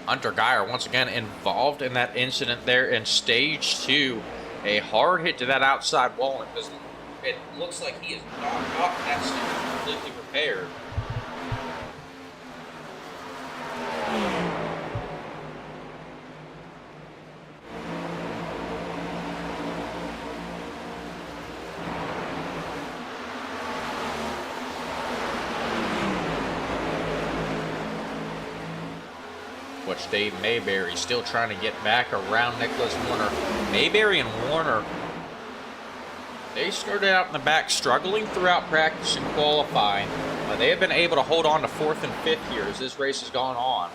Hunter Geyer once again involved in that incident there in stage 2. A hard hit to that outside wall. It looks like he is knocked off. That's completely repaired. Watch Dave Mayberry still trying to get back around Nicholas Warner. Mayberry and Warner, they started out in the back struggling throughout practice and qualifying. They have been able to hold on to 4th and 5th here as this race has gone on.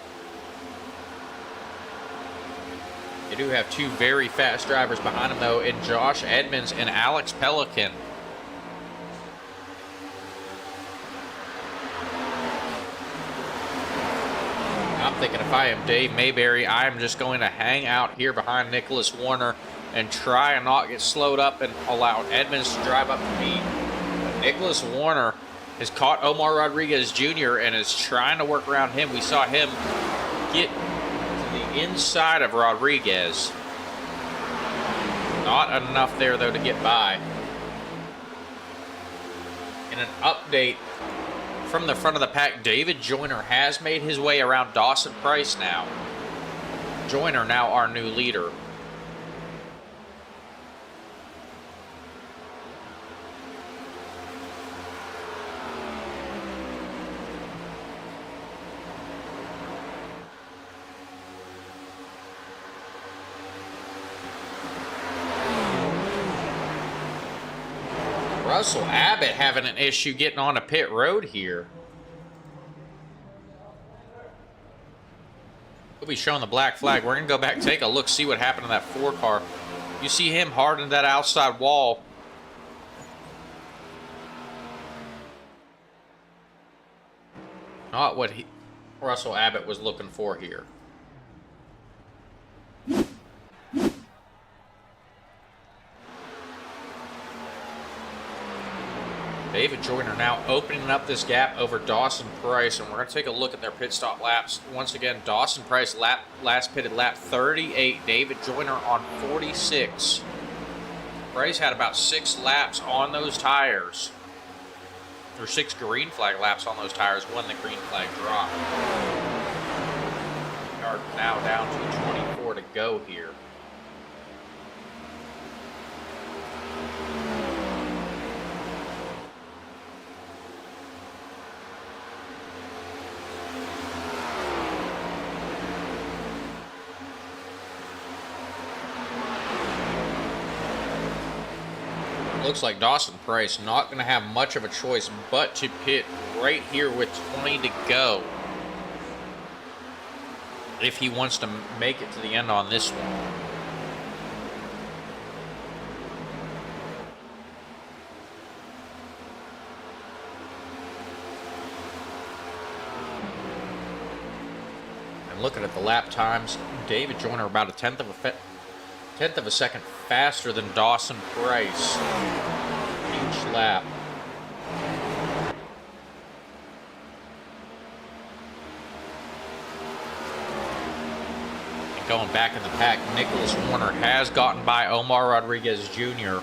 They do have 2 very fast drivers behind them though, in Josh Edmunds and Alex Pelican. I'm thinking if I am Dave Mayberry, I am just going to hang out here behind Nicholas Warner and try and not get slowed up and allow Edmunds to drive up to me. But Nicholas Warner has caught Omar Rodriguez Jr. and is trying to work around him. We saw him get to the inside of Rodriguez. Not enough there, though, to get by. In an update from the front of the pack, David Joyner has made his way around Dawson Price now. Joyner now our new leader. Russell Abbott having an issue getting onto pit road here. We'll be showing the black flag. We're going to go back, take a look, see what happened to that 4 car. You see him harden that outside wall. Not what Russell Abbott was looking for here. David Joyner now opening up this gap over Dawson Price, and we're going to take a look at their pit stop laps. Once again, Dawson Price last pitted lap 38, David Joyner on 46. Price had about 6 laps on those tires, or 6 green flag laps on those tires when the green flag dropped. We are now down to 24 to go here. Looks like Dawson Price not going to have much of a choice but to pit right here with 20 to go if he wants to make it to the end on this one. And looking at the lap times, David Joyner about a tenth of a second faster than Dawson Price each lap. Going back in the pack, Nicholas Warner has gotten by Omar Rodriguez Jr.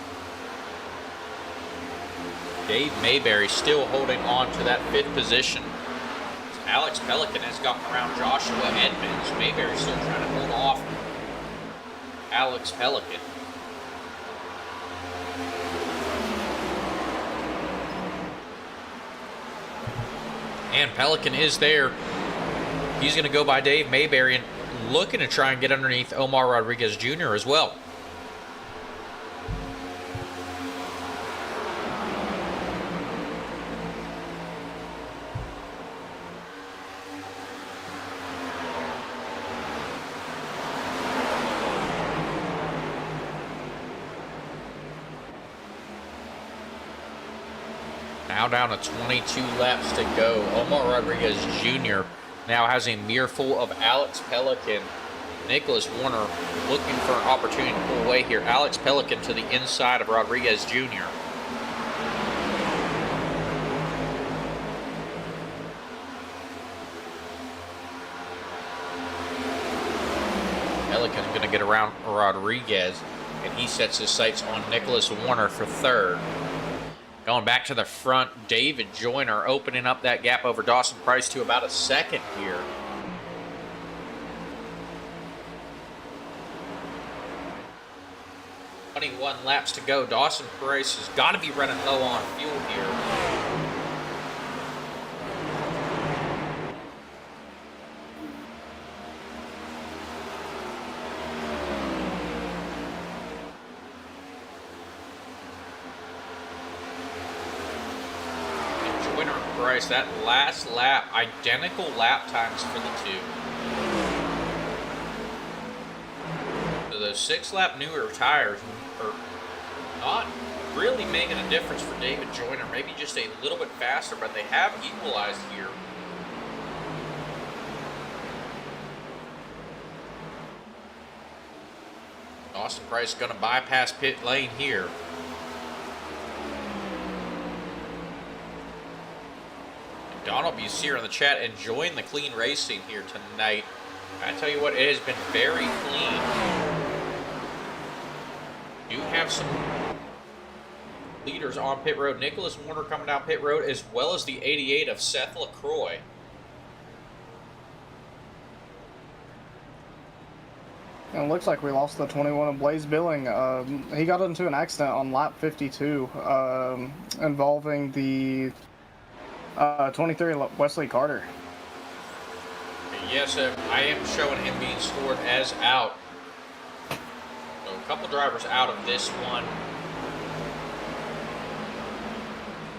Dave Mayberry still holding on to that 5th position. Alex Pelican has gotten around Joshua Edmunds. Mayberry still trying to hold off Alex Pelican. And Pelican is there. He's going to go by Dave Mayberry and looking to try and get underneath Omar Rodriguez Jr. as well. Now down to 22 laps to go. Omar Rodriguez Jr. now has a mirror full of Alex Pelican. Nicholas Warner looking for an opportunity to pull away here. Alex Pelican to the inside of Rodriguez Jr. Pelican's going to get around Rodriguez, and he sets his sights on Nicholas Warner for 3rd. Going back to the front, David Joyner opening up that gap over Dawson Price to about a 2nd here. "21 laps to go. Dawson Price has got to be running low on fuel here. Price, that last lap, identical lap times for the two. So those 6-lap newer tires are not really making a difference for David Joyner. Maybe just a little bit faster, but they have equalized here. Dawson Price going to bypass pit lane here. Donald Busier in the chat enjoying the clean racing here tonight. I tell you what, it has been very clean. Do have some leaders on pit road. Nicholas Warner coming down pit road, as well as the 88 of Seth Lacroix. And it looks like we lost the 21 of Blaze Billing. He got into an accident on lap 52 involving the 23 Wesley Carter. Yes, I am showing him being scored as out. So a couple drivers out of this one.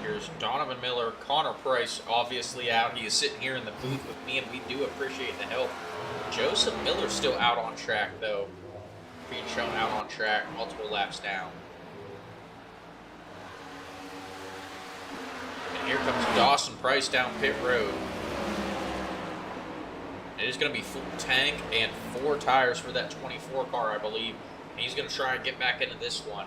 Here's Donovan Miller, Connor Price obviously out. He is sitting here in the booth with me, and we do appreciate the help. Joseph Miller's still out on track, though. Being shown out on track, multiple laps down. And here comes Dawson Price down pit road. It is going to be full tank and 4 tires for that 24 car, I believe. And he's going to try and get back into this one.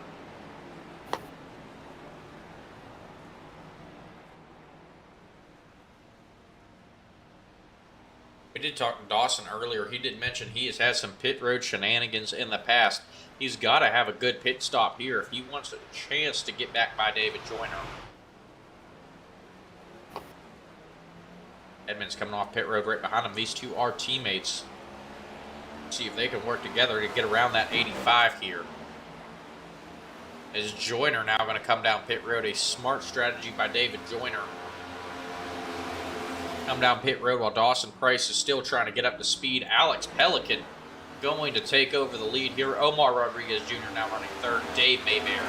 We did talk to Dawson earlier. He did mention he has had some pit road shenanigans in the past. He's got to have a good pit stop here if he wants a chance to get back by David Joyner. Edmunds coming off pit road right behind him. These two are teammates. See if they can work together to get around that 85 here. Is Joyner now going to come down pit road? A smart strategy by David Joyner. Come down pit road while Dawson Price is still trying to get up to speed. Alex Pelican going to take over the lead here. Omar Rodriguez Jr. now running third. Dave Mayberry.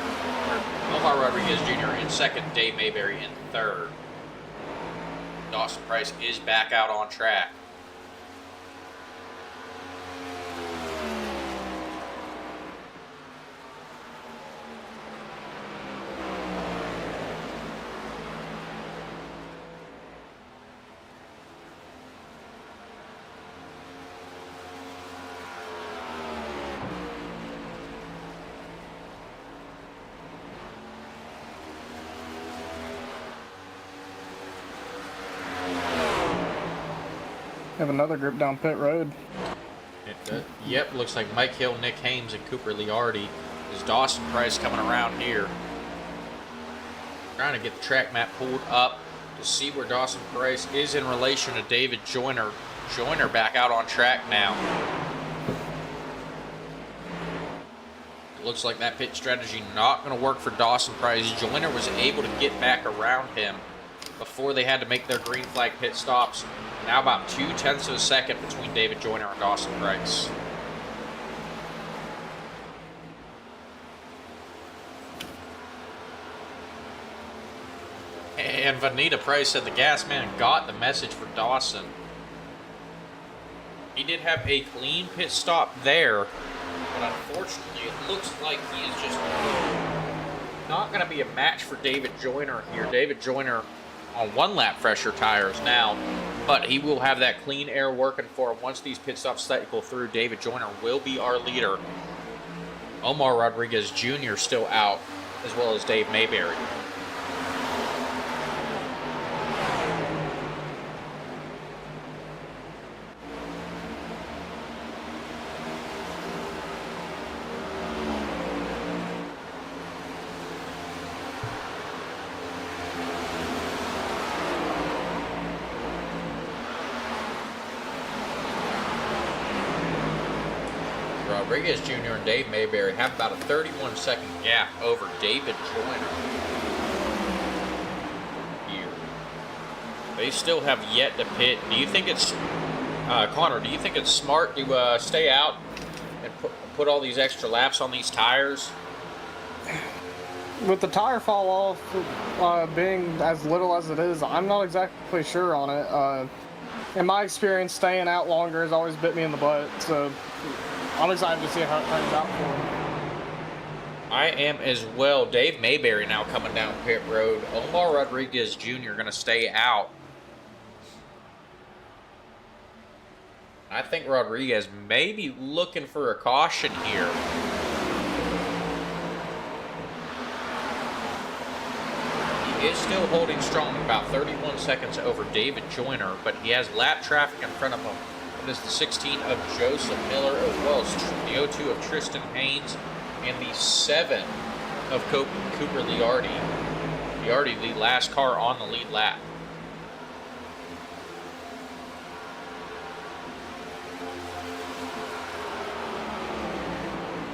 Omar Rodriguez Jr. in second. Dave Mayberry in third. Dawson Price is back out on track. Have another group down pit road. It Yep, looks like Mike Hill, Nick Hames, and Cooper Liardi. Is Dawson Price coming around here? Trying to get the track map pulled up to see where Dawson Price is in relation to David Joyner. Joyner back out on track now. It looks like that pit strategy not going to work for Dawson Price. Joyner was able to get back around him before they had to make their green flag pit stops. Now about 0.2 of a second between David Joyner and Dawson Price. And Vanita Price said the gas man got the message for Dawson. He did have a clean pit stop there, but unfortunately it looks like he is just not going to be a match for David Joyner here. David Joyner on 1 lap fresher tires now, but he will have that clean air working for him once these pit stops cycle through. David Joyner will be our leader. Omar Rodriguez Jr. still out, as well as Dave Mayberry. Rodriguez Jr. and Dave Mayberry have about a 31-second gap over David Joyner here. They still have yet to pit. Do you think it's, Connor, do you think it's smart to stay out and put all these extra laps on these tires? With the tire fall off being as little as it is, I'm not exactly sure on it. In my experience, staying out longer has always bit me in the butt, so I'm excited to see how it turns out for him. I am as well. Dave Mayberry now coming down pit road. Omar Rodriguez Jr. going to stay out. I think Rodriguez may be looking for a caution here. He is still holding strong, about 31 seconds over David Joyner, but he has lap traffic in front of him. It is the 16 of Joseph Miller, as well as the 02 of Tristan Haynes, and the 7 of Cooper Liardi. Liardi, the last car on the lead lap.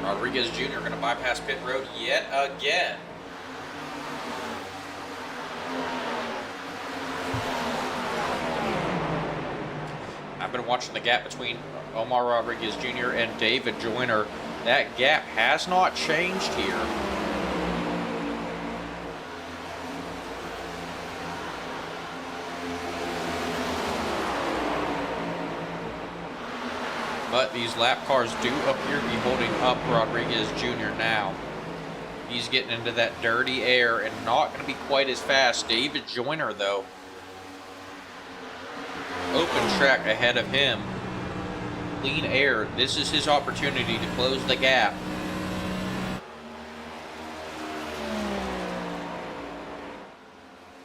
Rodriguez Jr. going to bypass pit road yet again. I've been watching the gap between Omar Rodriguez Jr. and David Joyner. That gap has not changed here. But these lap cars do appear to be holding up Rodriguez Jr. now. He's getting into that dirty air and not going to be quite as fast. David Joyner, though, open track ahead of him. Clean air. This is his opportunity to close the gap.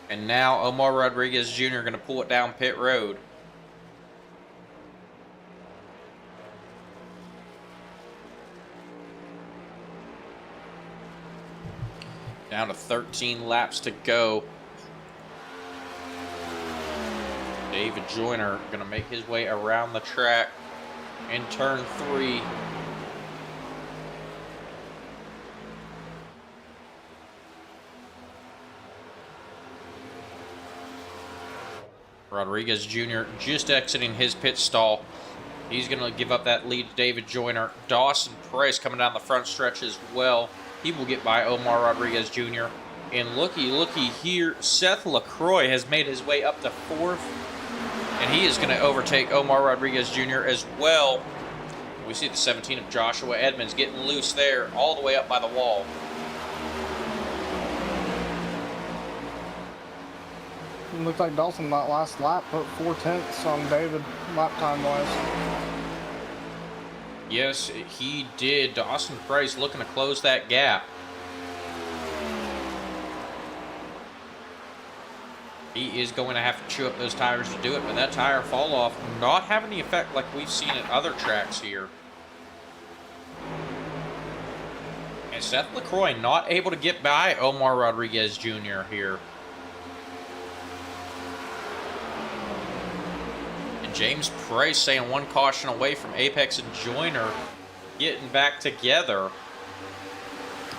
And now Omar Rodriguez Jr. going to pull it down pit road. Down to 13 laps to go. David Joyner going to make his way around the track in turn 3. Rodriguez Jr. just exiting his pit stall. He's going to give up that lead to David Joyner. Dawson Price coming down the front stretch as well. He will get by Omar Rodriguez Jr. And looky here, Seth Lacroix has made his way up to 4th. And he is going to overtake Omar Rodriguez Jr. as well. We see the 17 of Joshua Edmunds getting loose there, all the way up by the wall. It looked like Dawson that last lap put 4/10 on David lap time wise. Yes, he did. Dawson Price looking to close that gap. He is going to have to chew up those tires to do it, but that tire fall off not having the effect like we've seen at other tracks here. And Seth Lacroix not able to get by Omar Rodriguez Jr. here. And James Price staying one caution away from Apex and Joyner getting back together.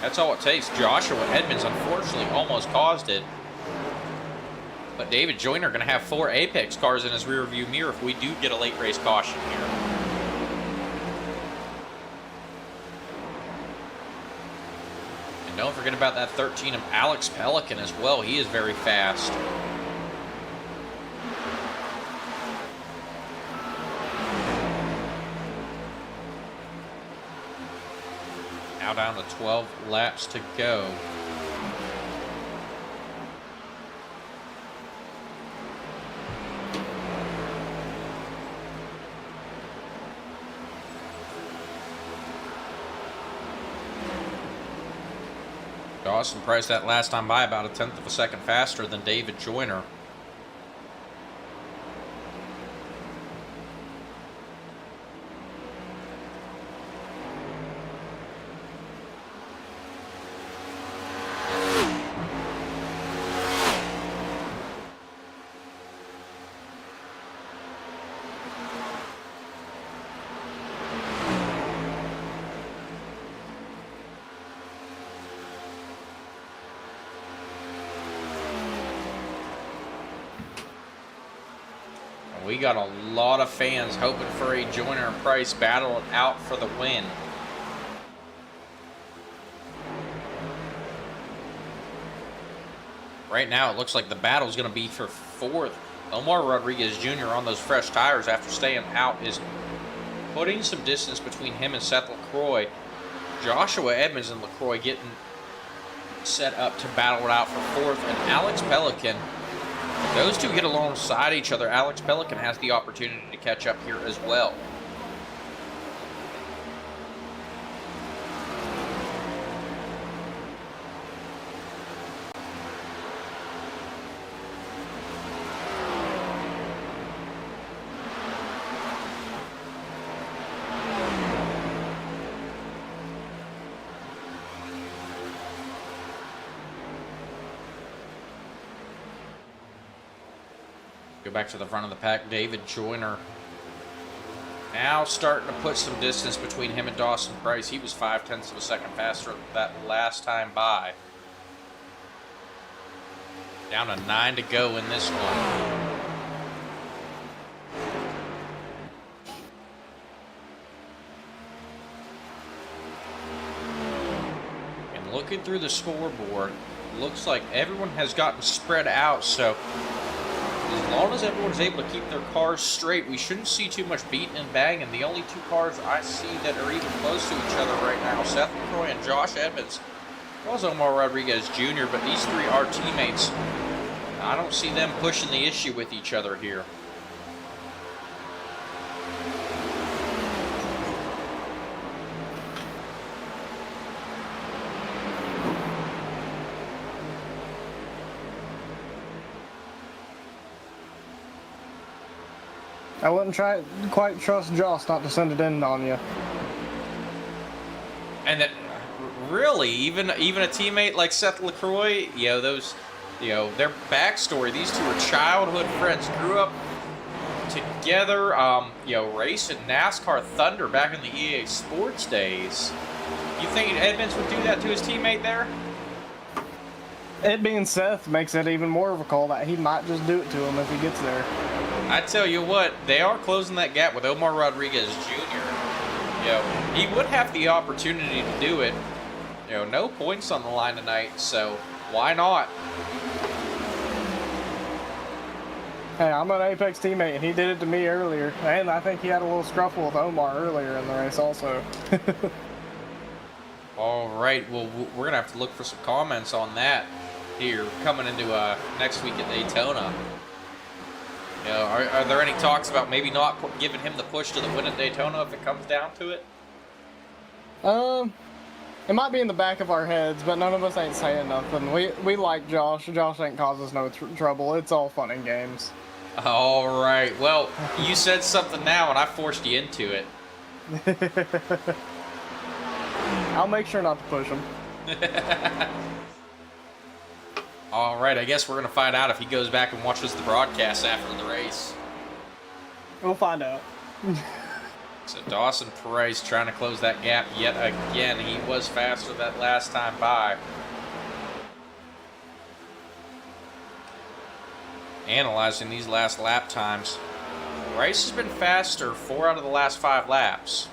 That's all it takes. Joshua Edmunds unfortunately almost caused it. But David Joyner going to have 4 Apex cars in his rear view mirror if we do get a late race caution here. And don't forget about that 13 of Alex Pelican as well. He is very fast. Now down to 12 laps to go. Dawson Price that last time by about 1/10 of a second faster than David Joyner. We got a lot of fans hoping for a Joyner and Price battle it out for the win. Right now, it looks like the battle is going to be for 4th. Omar Rodriguez Jr. on those fresh tires after staying out is putting some distance between him and Seth Lacroix. Joshua Edmunds and Lacroix getting set up to battle it out for 4th. And Alex Pelican, those two get alongside each other. Alex Pelican has the opportunity to catch up here as well. Go back to the front of the pack. David Joyner now starting to put some distance between him and Dawson Price. He was 0.5 of a second faster that last time by. Down to 9 to go in this one. And looking through the scoreboard, looks like everyone has gotten spread out, so as long as everyone's able to keep their cars straight, we shouldn't see too much beating and banging. The only 2 cars I see that are even close to each other right now, Seth Lacroix and Josh Edmunds. Well, as Omar Rodriguez Jr., but these 3 are teammates. I don't see them pushing the issue with each other here. I wouldn't quite trust Joss not to send it in on you. And that really, even a teammate like Seth Lacroix, their backstory. These 2 are childhood friends, grew up together. Racing NASCAR Thunder back in the EA Sports days. You think Edmunds would do that to his teammate there? It being Seth makes it even more of a call that he might just do it to him if he gets there. I tell you what, they are closing that gap with Omar Rodriguez Jr. He would have the opportunity to do it. No points on the line tonight, so why not? Hey, I'm an Apex teammate, and he did it to me earlier. And I think he had a little scruffle with Omar earlier in the race also. All right, well, we're going to have to look for some comments on that here coming into next week at Daytona. Are there any talks about maybe not giving him the push to the win at Daytona if it comes down to it? It might be in the back of our heads, but none of us ain't saying nothing. We like Josh. Josh ain't caused us no trouble. It's all fun and games. All right. Well, you said something now, and I forced you into it. I'll make sure not to push him. All right. I guess we're going to find out if he goes back and watches the broadcast after the race. We'll find out. So Dawson Price trying to close that gap yet again. He was faster that last time by. Analyzing these last lap times. Price has been faster 4 out of the last 5 laps.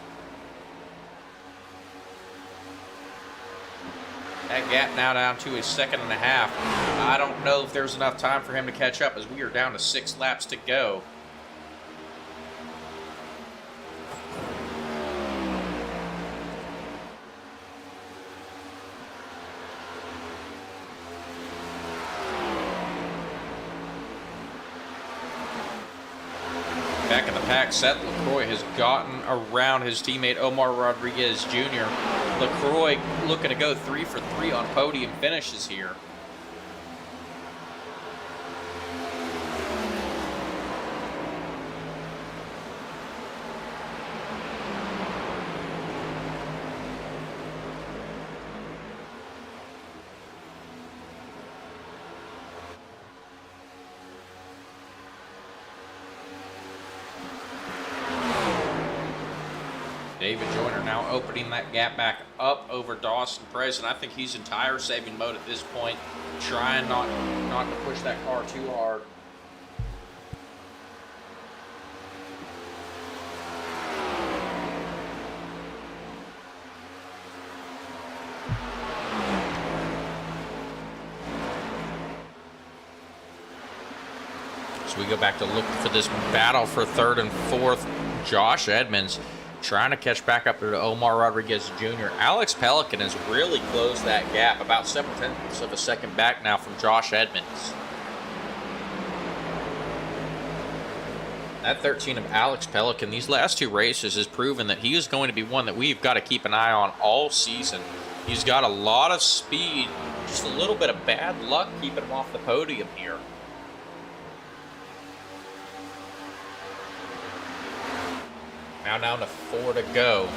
That gap now down to a 1.5 seconds. I don't know if there's enough time for him to catch up as we are down to 6 laps to go. Back in the pack, Seth Lacroix has gotten around his teammate Omar Rodriguez Jr. Lacroix looking to go 3 for 3 on podium finishes here. David Joyner now opening that gap back up over Dawson Price, and I think he's in tire saving mode at this point, trying not to push that car too hard. So we go back to look for this battle for 3rd and 4th. Josh Edmunds trying to catch back up to Omar Rodriguez Jr. Alex Pelican has really closed that gap, about 0.7 of a second back now from Josh Edmunds. That 13 of Alex Pelican, these last 2 races, has proven that he is going to be one that we've got to keep an eye on all season. He's got a lot of speed, just a little bit of bad luck keeping him off the podium here. Now down to 4 to go.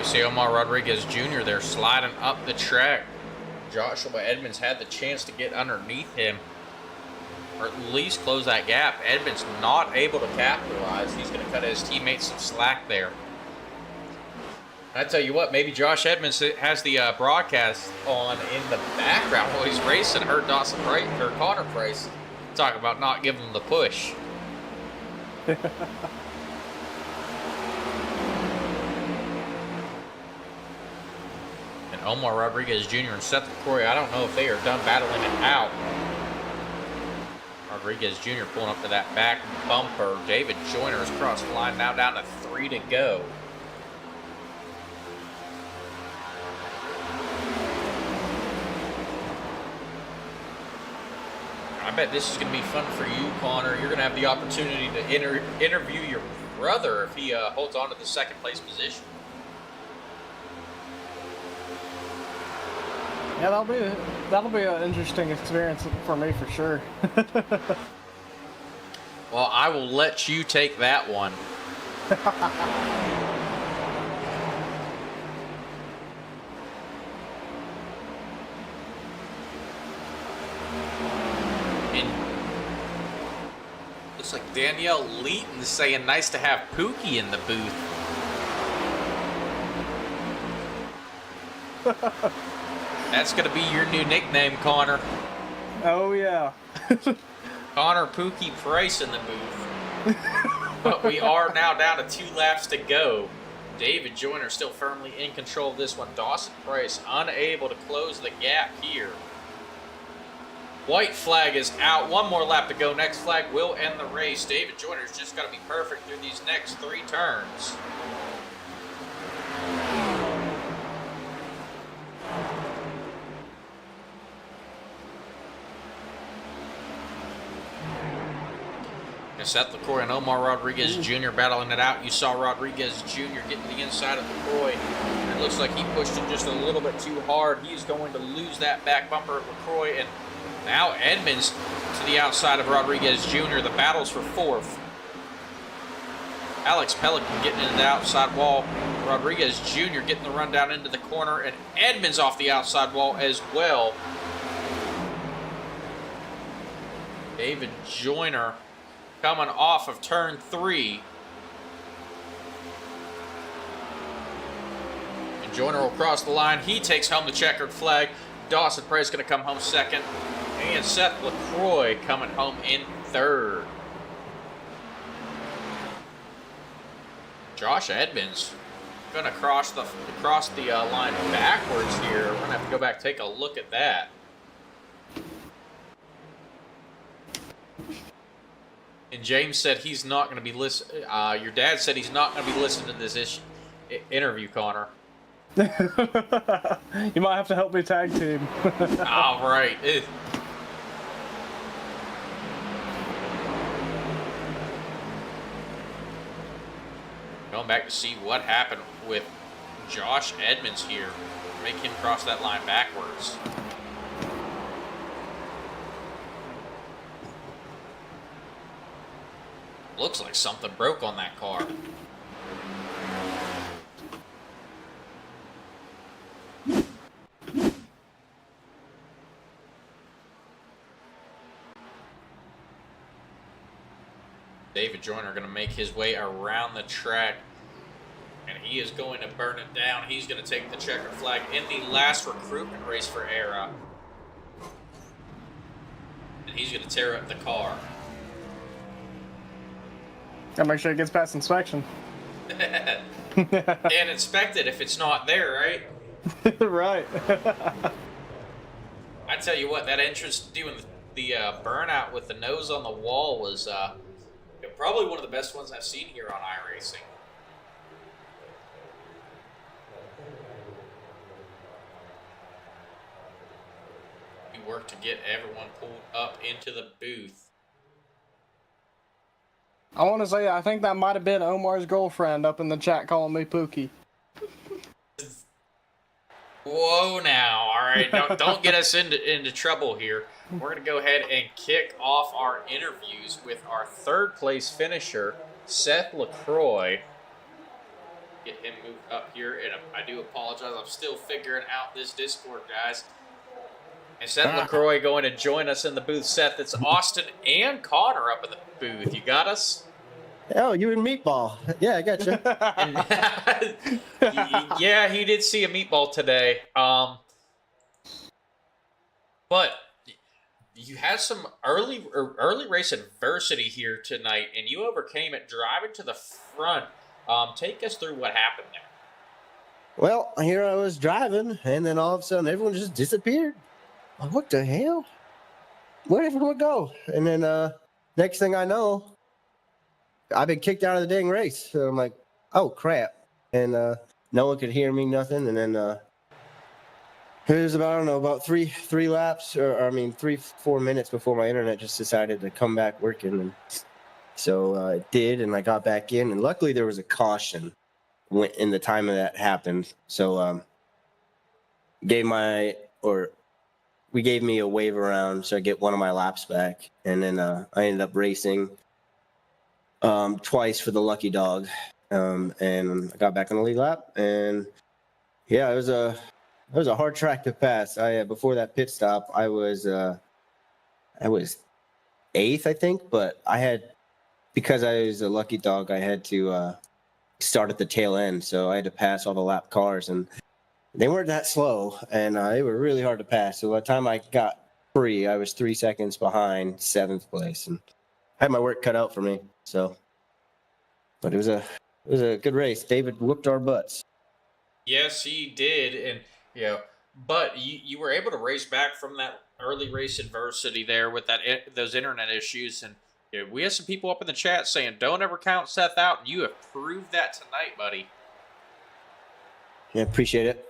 See Omar Rodriguez Jr. there sliding up the track. Joshua Edmunds had the chance to get underneath him, or at least close that gap. Edmunds not able to capitalize. He's going to cut his teammates some slack there. I tell you what, maybe Josh Edmunds has the broadcast on in the background while he's racing. Heard Dawson Price or Connor Price talk about not giving him the push. Omar Rodriguez Jr. and Seth Lacroix, I don't know if they are done battling it out. Rodriguez Jr. pulling up to that back bumper. David Joyner has crossed the line, now down to 3 to go. I bet this is going to be fun for you, Connor. You're going to have the opportunity to interview your brother if he holds on to the 2nd place position. Yeah, that'll be an interesting experience for me for sure. Well, I will let you take that one. And looks like Danielle Leeton is saying nice to have Pookie in the booth. That's going to be your new nickname, Connor. Oh, yeah. Connor Pookie Price in the booth. But we are now down to 2 laps to go. David Joyner still firmly in control of this one. Dawson Price unable to close the gap here. White flag is out. One more lap to go. Next flag will end the race. David Joyner's just got to be perfect through these next 3 turns. Seth Lacroix and Omar Rodriguez Jr. battling it out. You saw Rodriguez Jr. getting the inside of Lacroix. It looks like he pushed him just a little bit too hard. He's going to lose that back bumper of Lacroix. And now Edmunds to the outside of Rodriguez Jr. The battle's for 4th. Alex Pelican getting into the outside wall. Rodriguez Jr. getting the run down into the corner. And Edmunds off the outside wall as well. David Joyner coming off of turn 3. And Joyner will cross the line. He takes home the checkered flag. Dawson Price going to come home 2nd. And Seth Lacroix coming home in 3rd. Josh Edmunds going to cross the line backwards here. We're going to have to go back and take a look at that. And James said he's not going to be listening. Your dad said he's not going to be listening to this interview, Connor. You might have to help me tag team. All right. Going back to see what happened with Josh Edmunds here. Make him cross that line backwards. Looks like something broke on that car. David Joyner going to make his way around the track, and he is going to burn it down. He's going to take the checkered flag in the last recruitment race for ERA. And he's going to tear up the car. Gotta make sure it gets past inspection. And inspect it if it's not there, right? Right. I tell you what, that entrance doing the burnout with the nose on the wall was probably one of the best ones I've seen here on iRacing. We worked to get everyone pulled up into the booth. I want to say I think that might have been Omar's girlfriend up in the chat calling me Pookie. Whoa now, all right, don't get us into trouble here. We're going to go ahead and kick off our interviews with our 3rd place finisher, Seth Lacroix. Get him moved up here, and I do apologize. I'm still figuring out this Discord, guys. And Seth Lacroix going to join us in the booth. Seth, it's Austin and Connor up in the booth. You got us? Oh, you and Meatball. Yeah, I got you. Yeah, he did see a meatball today. But you had some early race adversity here tonight, and you overcame it driving to the front. Take us through what happened there. Well, here I was driving, and then all of a sudden everyone just disappeared. Like, what the hell? Where'd everyone go? And then next thing I know, I've been kicked out of the dang race. So I'm like, oh, crap. And no one could hear me, nothing. And then it was about, I don't know, about three laps, or 3-4 minutes before my internet just decided to come back working. And so it did, and I got back in. And luckily there was a caution in the time that happened. So we gave me a wave around so I get one of my laps back. And then I ended up racing twice for the lucky dog. And I got back on the lead lap, and yeah, it was a hard track to pass. Before that pit stop, I was 8th, I think, but because I was a lucky dog, I had to start at the tail end, so I had to pass all the lap cars, and they weren't that slow, and they were really hard to pass. So by the time I got free, I was 3 seconds behind 7th place, and I had my work cut out for me. So, but it was a It was a good race. David whooped our butts. Yes, he did, and but you were able to race back from that early race adversity there with those internet issues, and we had some people up in the chat saying, "Don't ever count Seth out," and you have proved that tonight, buddy. Yeah, appreciate it.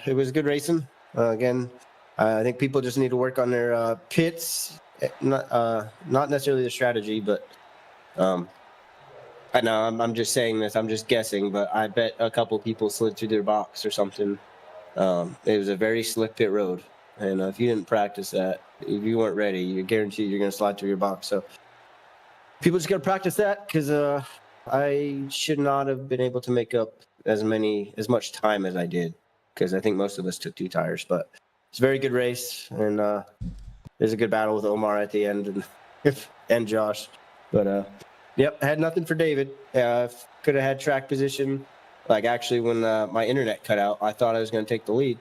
It was good racing. Again, I think people just need to work on their pits, not necessarily the strategy, but I know I'm just saying this. I'm just guessing, but I bet a couple people slid through their box or something. It was a very slick pit road, and if you didn't practice that, if you weren't ready, you're guaranteed you're going to slide through your box. So people just got to practice that, because I should not have been able to make up as much time as I did, because I think most of us took 2 tires. But it's a very good race, and there's a good battle with Omar at the end and Josh. But yep, I had nothing for David. Could have had track position. Like, actually, when my internet cut out, I thought I was going to take the lead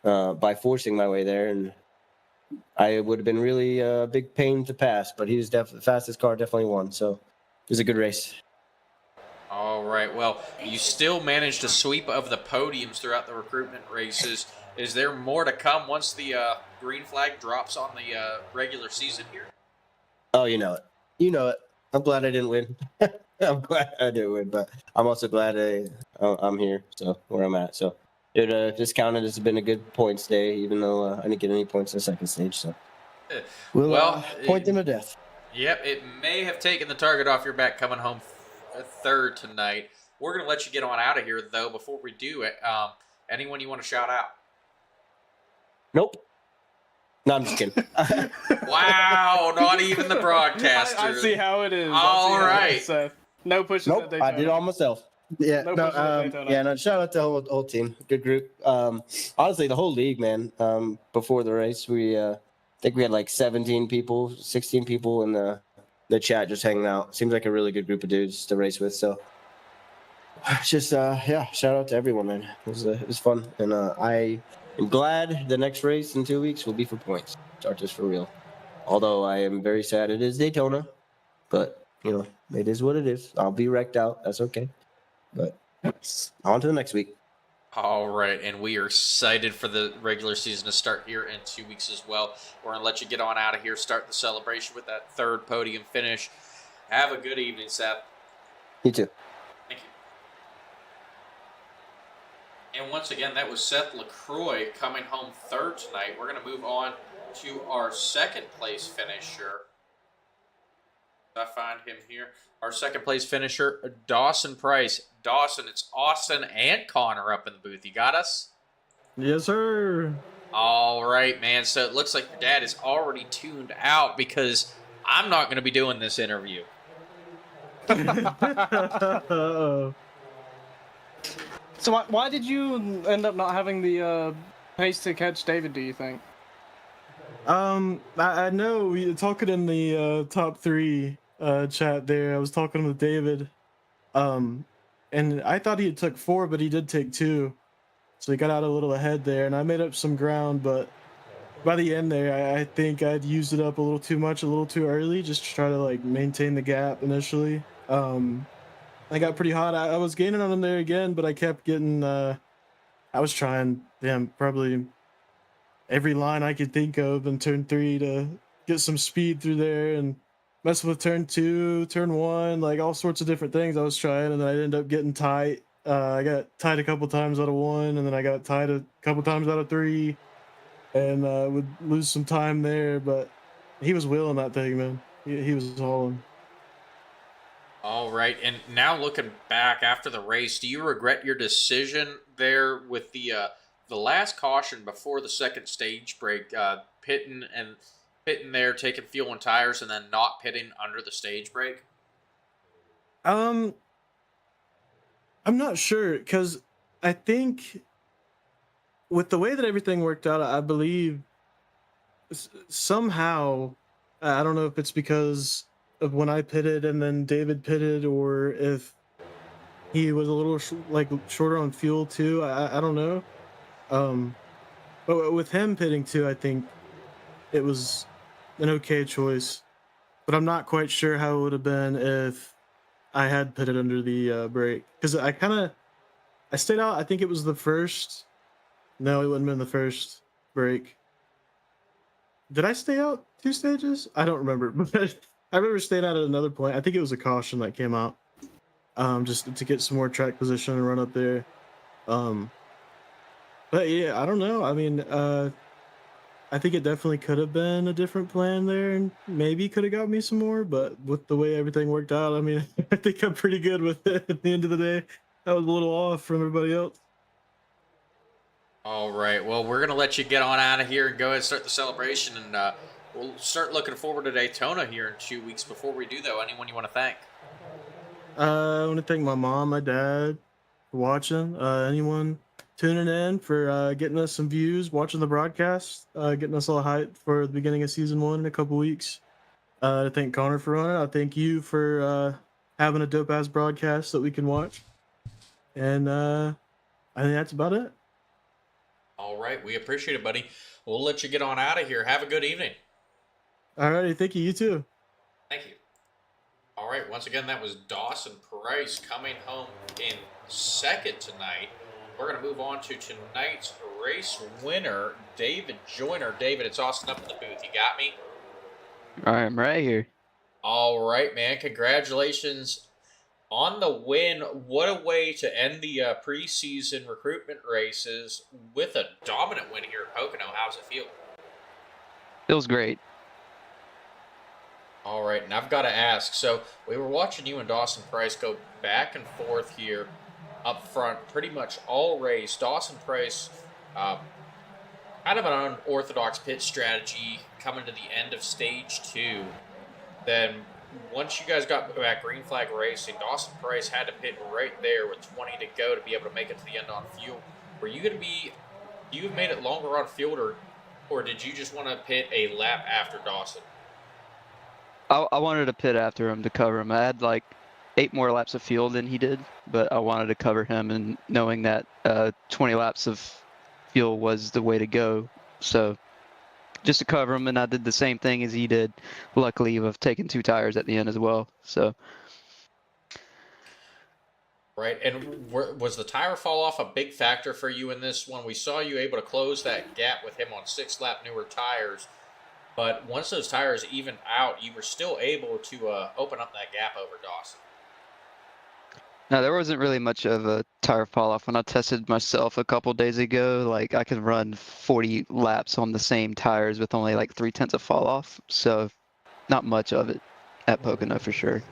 by forcing my way there, and I would have been really a big pain to pass. But he was definitely the fastest car, definitely won. So it was a good race. All right. Well, you still managed a sweep of the podiums throughout the recruitment races. Is there more to come once the green flag drops on the regular season here? Oh, you know it. You know it. I'm glad I didn't win. I'm glad I didn't win, but I'm also glad I'm here, so where I'm at. So it just counted as been a good points day, even though I didn't get any points in the second stage. So we'll point them to death. Yep, it may have taken the target off your back coming home third tonight. We're going to let you get on out of here, though. Before we do it, anyone you want to shout out? Nope. No, I'm just kidding. Wow, not even the broadcaster. I see how it is. All right. Seth. No pushing. Nope, I did it all myself. Yeah, No pushing at Daytona. yeah. No, shout out to the whole team. Good group. Honestly, the whole league, man. Before the race, we think we had like 17 people, 16 people in the chat just hanging out. Seems like a really good group of dudes to race with. So just yeah, shout out to everyone, man. It was fun, and I am glad the next race in 2 weeks will be for points. Start this for real. Although I am very sad it is Daytona, but it is what it is. I'll be wrecked out. That's okay. But on to the next week. All right, and we are excited for the regular season to start here in 2 weeks as well. We're going to let you get on out of here, start the celebration with that third podium finish. Have a good evening, Seth. You too. Thank you. And once again, that was Seth Lacroix coming home third tonight. We're going to move on to our second place finisher. I find him here. Our second place finisher, Dawson Price. Dawson, it's Austin and Connor up in the booth. You got us? Yes, sir. All right, man. So it looks like your dad is already tuned out because I'm not going to be doing this interview. Uh-oh. So why did you end up not having the pace to catch David, do you think? I know we were talking in the top 3 chat there. I was talking with David, and I thought he had took 4, but he did take 2, so he got out a little ahead there, and I made up some ground. But by the end there, I think I'd used it up a little too much, a little too early, just to try to like maintain the gap initially. I got pretty hot. I was gaining on him there again, but I kept getting. I was trying, probably every line I could think of in turn 3 to get some speed through there and messing with turn 2, turn 1, like all sorts of different things I was trying, and then I ended up getting tight. I got tied a couple times out of 1, and then I got tied a couple times out of 3, and would lose some time there, but he was wheeling that thing, man. He was hauling. All right, and now looking back after the race, do you regret your decision there with the last caution before the second stage break, pitting there, taking fuel and tires, and then not pitting under the stage break? I'm not sure, because I think with the way that everything worked out, I believe somehow, I don't know if it's because of when I pitted and then David pitted, or if he was a little shorter on fuel too. I don't know. But with him pitting too, I think it was an okay choice. But I'm not quite sure how it would have been if I had put it under the break because I stayed out. I think it was the first. No, it wouldn't have been the first break. Did I stay out 2 stages? I don't remember, but I remember staying out at another point. I think it was a caution that came out, just to get some more track position and run up there. Um, but yeah, I don't know. I mean, I think it definitely could have been a different plan there, and maybe could have got me some more. But with the way everything worked out, I mean, I think I'm pretty good with it. At the end of the day, I was a little off from everybody else. All right. Well, we're going to let you get on out of here and go ahead and start the celebration. And we'll start looking forward to Daytona here in 2 weeks. Before we do, though, anyone you want to thank? I want to thank my mom, my dad for watching. Anyone tuning in for getting us some views, watching the broadcast, getting us all hyped for the beginning of season 1 in a couple weeks. I thank Connor for running. I thank you for having a dope-ass broadcast that we can watch. And I think that's about it. All right. We appreciate it, buddy. We'll let you get on out of here. Have a good evening. All righty. Thank you. You too. Thank you. All right. Once again, that was Dawson Price coming home in second tonight. We're going to move on to tonight's race winner, David Joyner. David, it's Austin up in the booth. You got me? I'm right here. All right, man. Congratulations on the win. What a way to end the preseason recruitment races with a dominant win here at Pocono. How's it feel? Feels great. All right, and I've got to ask. So we were watching you and Dawson Price go back and forth here up front pretty much all race. Dawson Price, kind of an unorthodox pit strategy coming to the end of stage 2. Then once you guys got back green flag racing, Dawson Price had to pit right there with 20 to go to be able to make it to the end on fuel. Were you going to be, you have made it longer on fuel, or did you just want to pit a lap after Dawson? I wanted to pit after him to cover him. I had like 8 more laps of fuel than he did, but I wanted to cover him, and knowing that 20 laps of fuel was the way to go. So just to cover him, and I did the same thing as he did. Luckily, I've taken 2 tires at the end as well. So. Right, and was the tire fall off a big factor for you in this one? We saw you able to close that gap with him on 6-lap newer tires, but once those tires evened out, you were still able to open up that gap over Dawson. No, there wasn't really much of a tire fall off. When I tested myself a couple days ago, like I could run 40 laps on the same tires with only like 0.3 of fall off. So not much of it at Pocono for sure.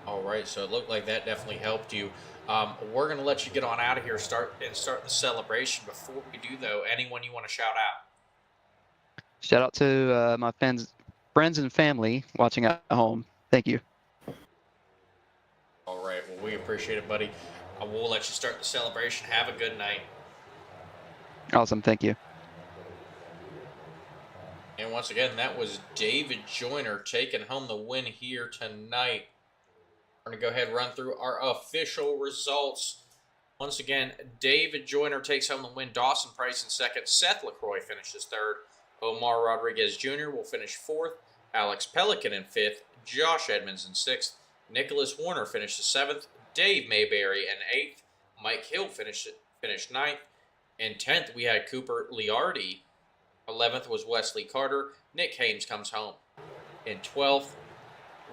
All right, so it looked like that definitely helped you. We're going to let you get on out of here, start the celebration. Before we do, though, anyone you want to shout out? Shout out to my friends and family watching at home. Thank you. All right, well, we appreciate it, buddy. We'll let you start the celebration. Have a good night. Awesome, thank you. And once again, that was David Joyner taking home the win here tonight. We're going to go ahead and run through our official results. Once again, David Joyner takes home the win. Dawson Price in second. Seth Lacroix finishes third. Omar Rodriguez Jr. will finish fourth. Alex Pelican in fifth. Josh Edmunds in sixth. Nicholas Warner finishes seventh. Dave Mayberry in eighth. Mike Hill finished ninth. In 10th, we had Cooper Liardi. 11th was Wesley Carter. Nick Hames comes home. In 12th,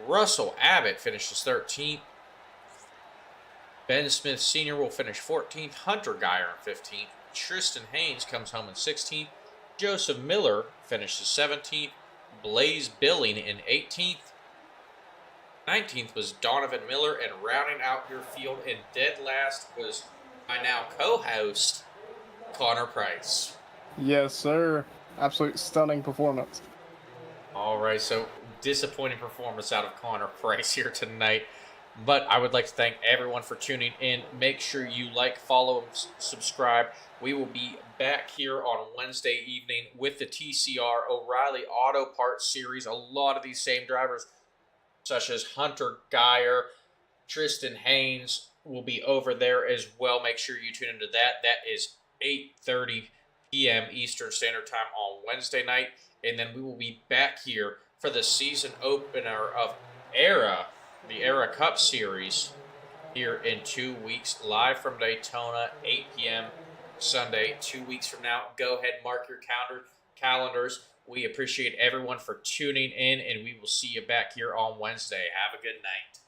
Russell Abbott finishes 13th. Ben Smith Sr. will finish 14th. Hunter Geyer in 15th. Tristan Haynes comes home in 16th. Joseph Miller finishes 17th. Blaze Billing in 18th. 19th was Donovan Miller, and rounding out your field in dead last was my now co-host, Connor Price. Yes, sir. Absolute stunning performance. All right, so disappointing performance out of Connor Price here tonight. But I would like to thank everyone for tuning in. Make sure you like, follow, and subscribe. We will be back here on Wednesday evening with the TCR O'Reilly Auto Parts Series. A lot of these same drivers, such as Hunter Geyer, Tristan Haynes, will be over there as well. Make sure you tune into that. That is 8:30 p.m. Eastern Standard Time on Wednesday night. And then we will be back here for the season opener of Era the Era Cup Series here in 2 weeks, live from Daytona, 8 p.m. Sunday, 2 weeks from now. Go ahead and mark your calendars. We appreciate everyone for tuning in, and we will see you back here on Wednesday. Have a good night.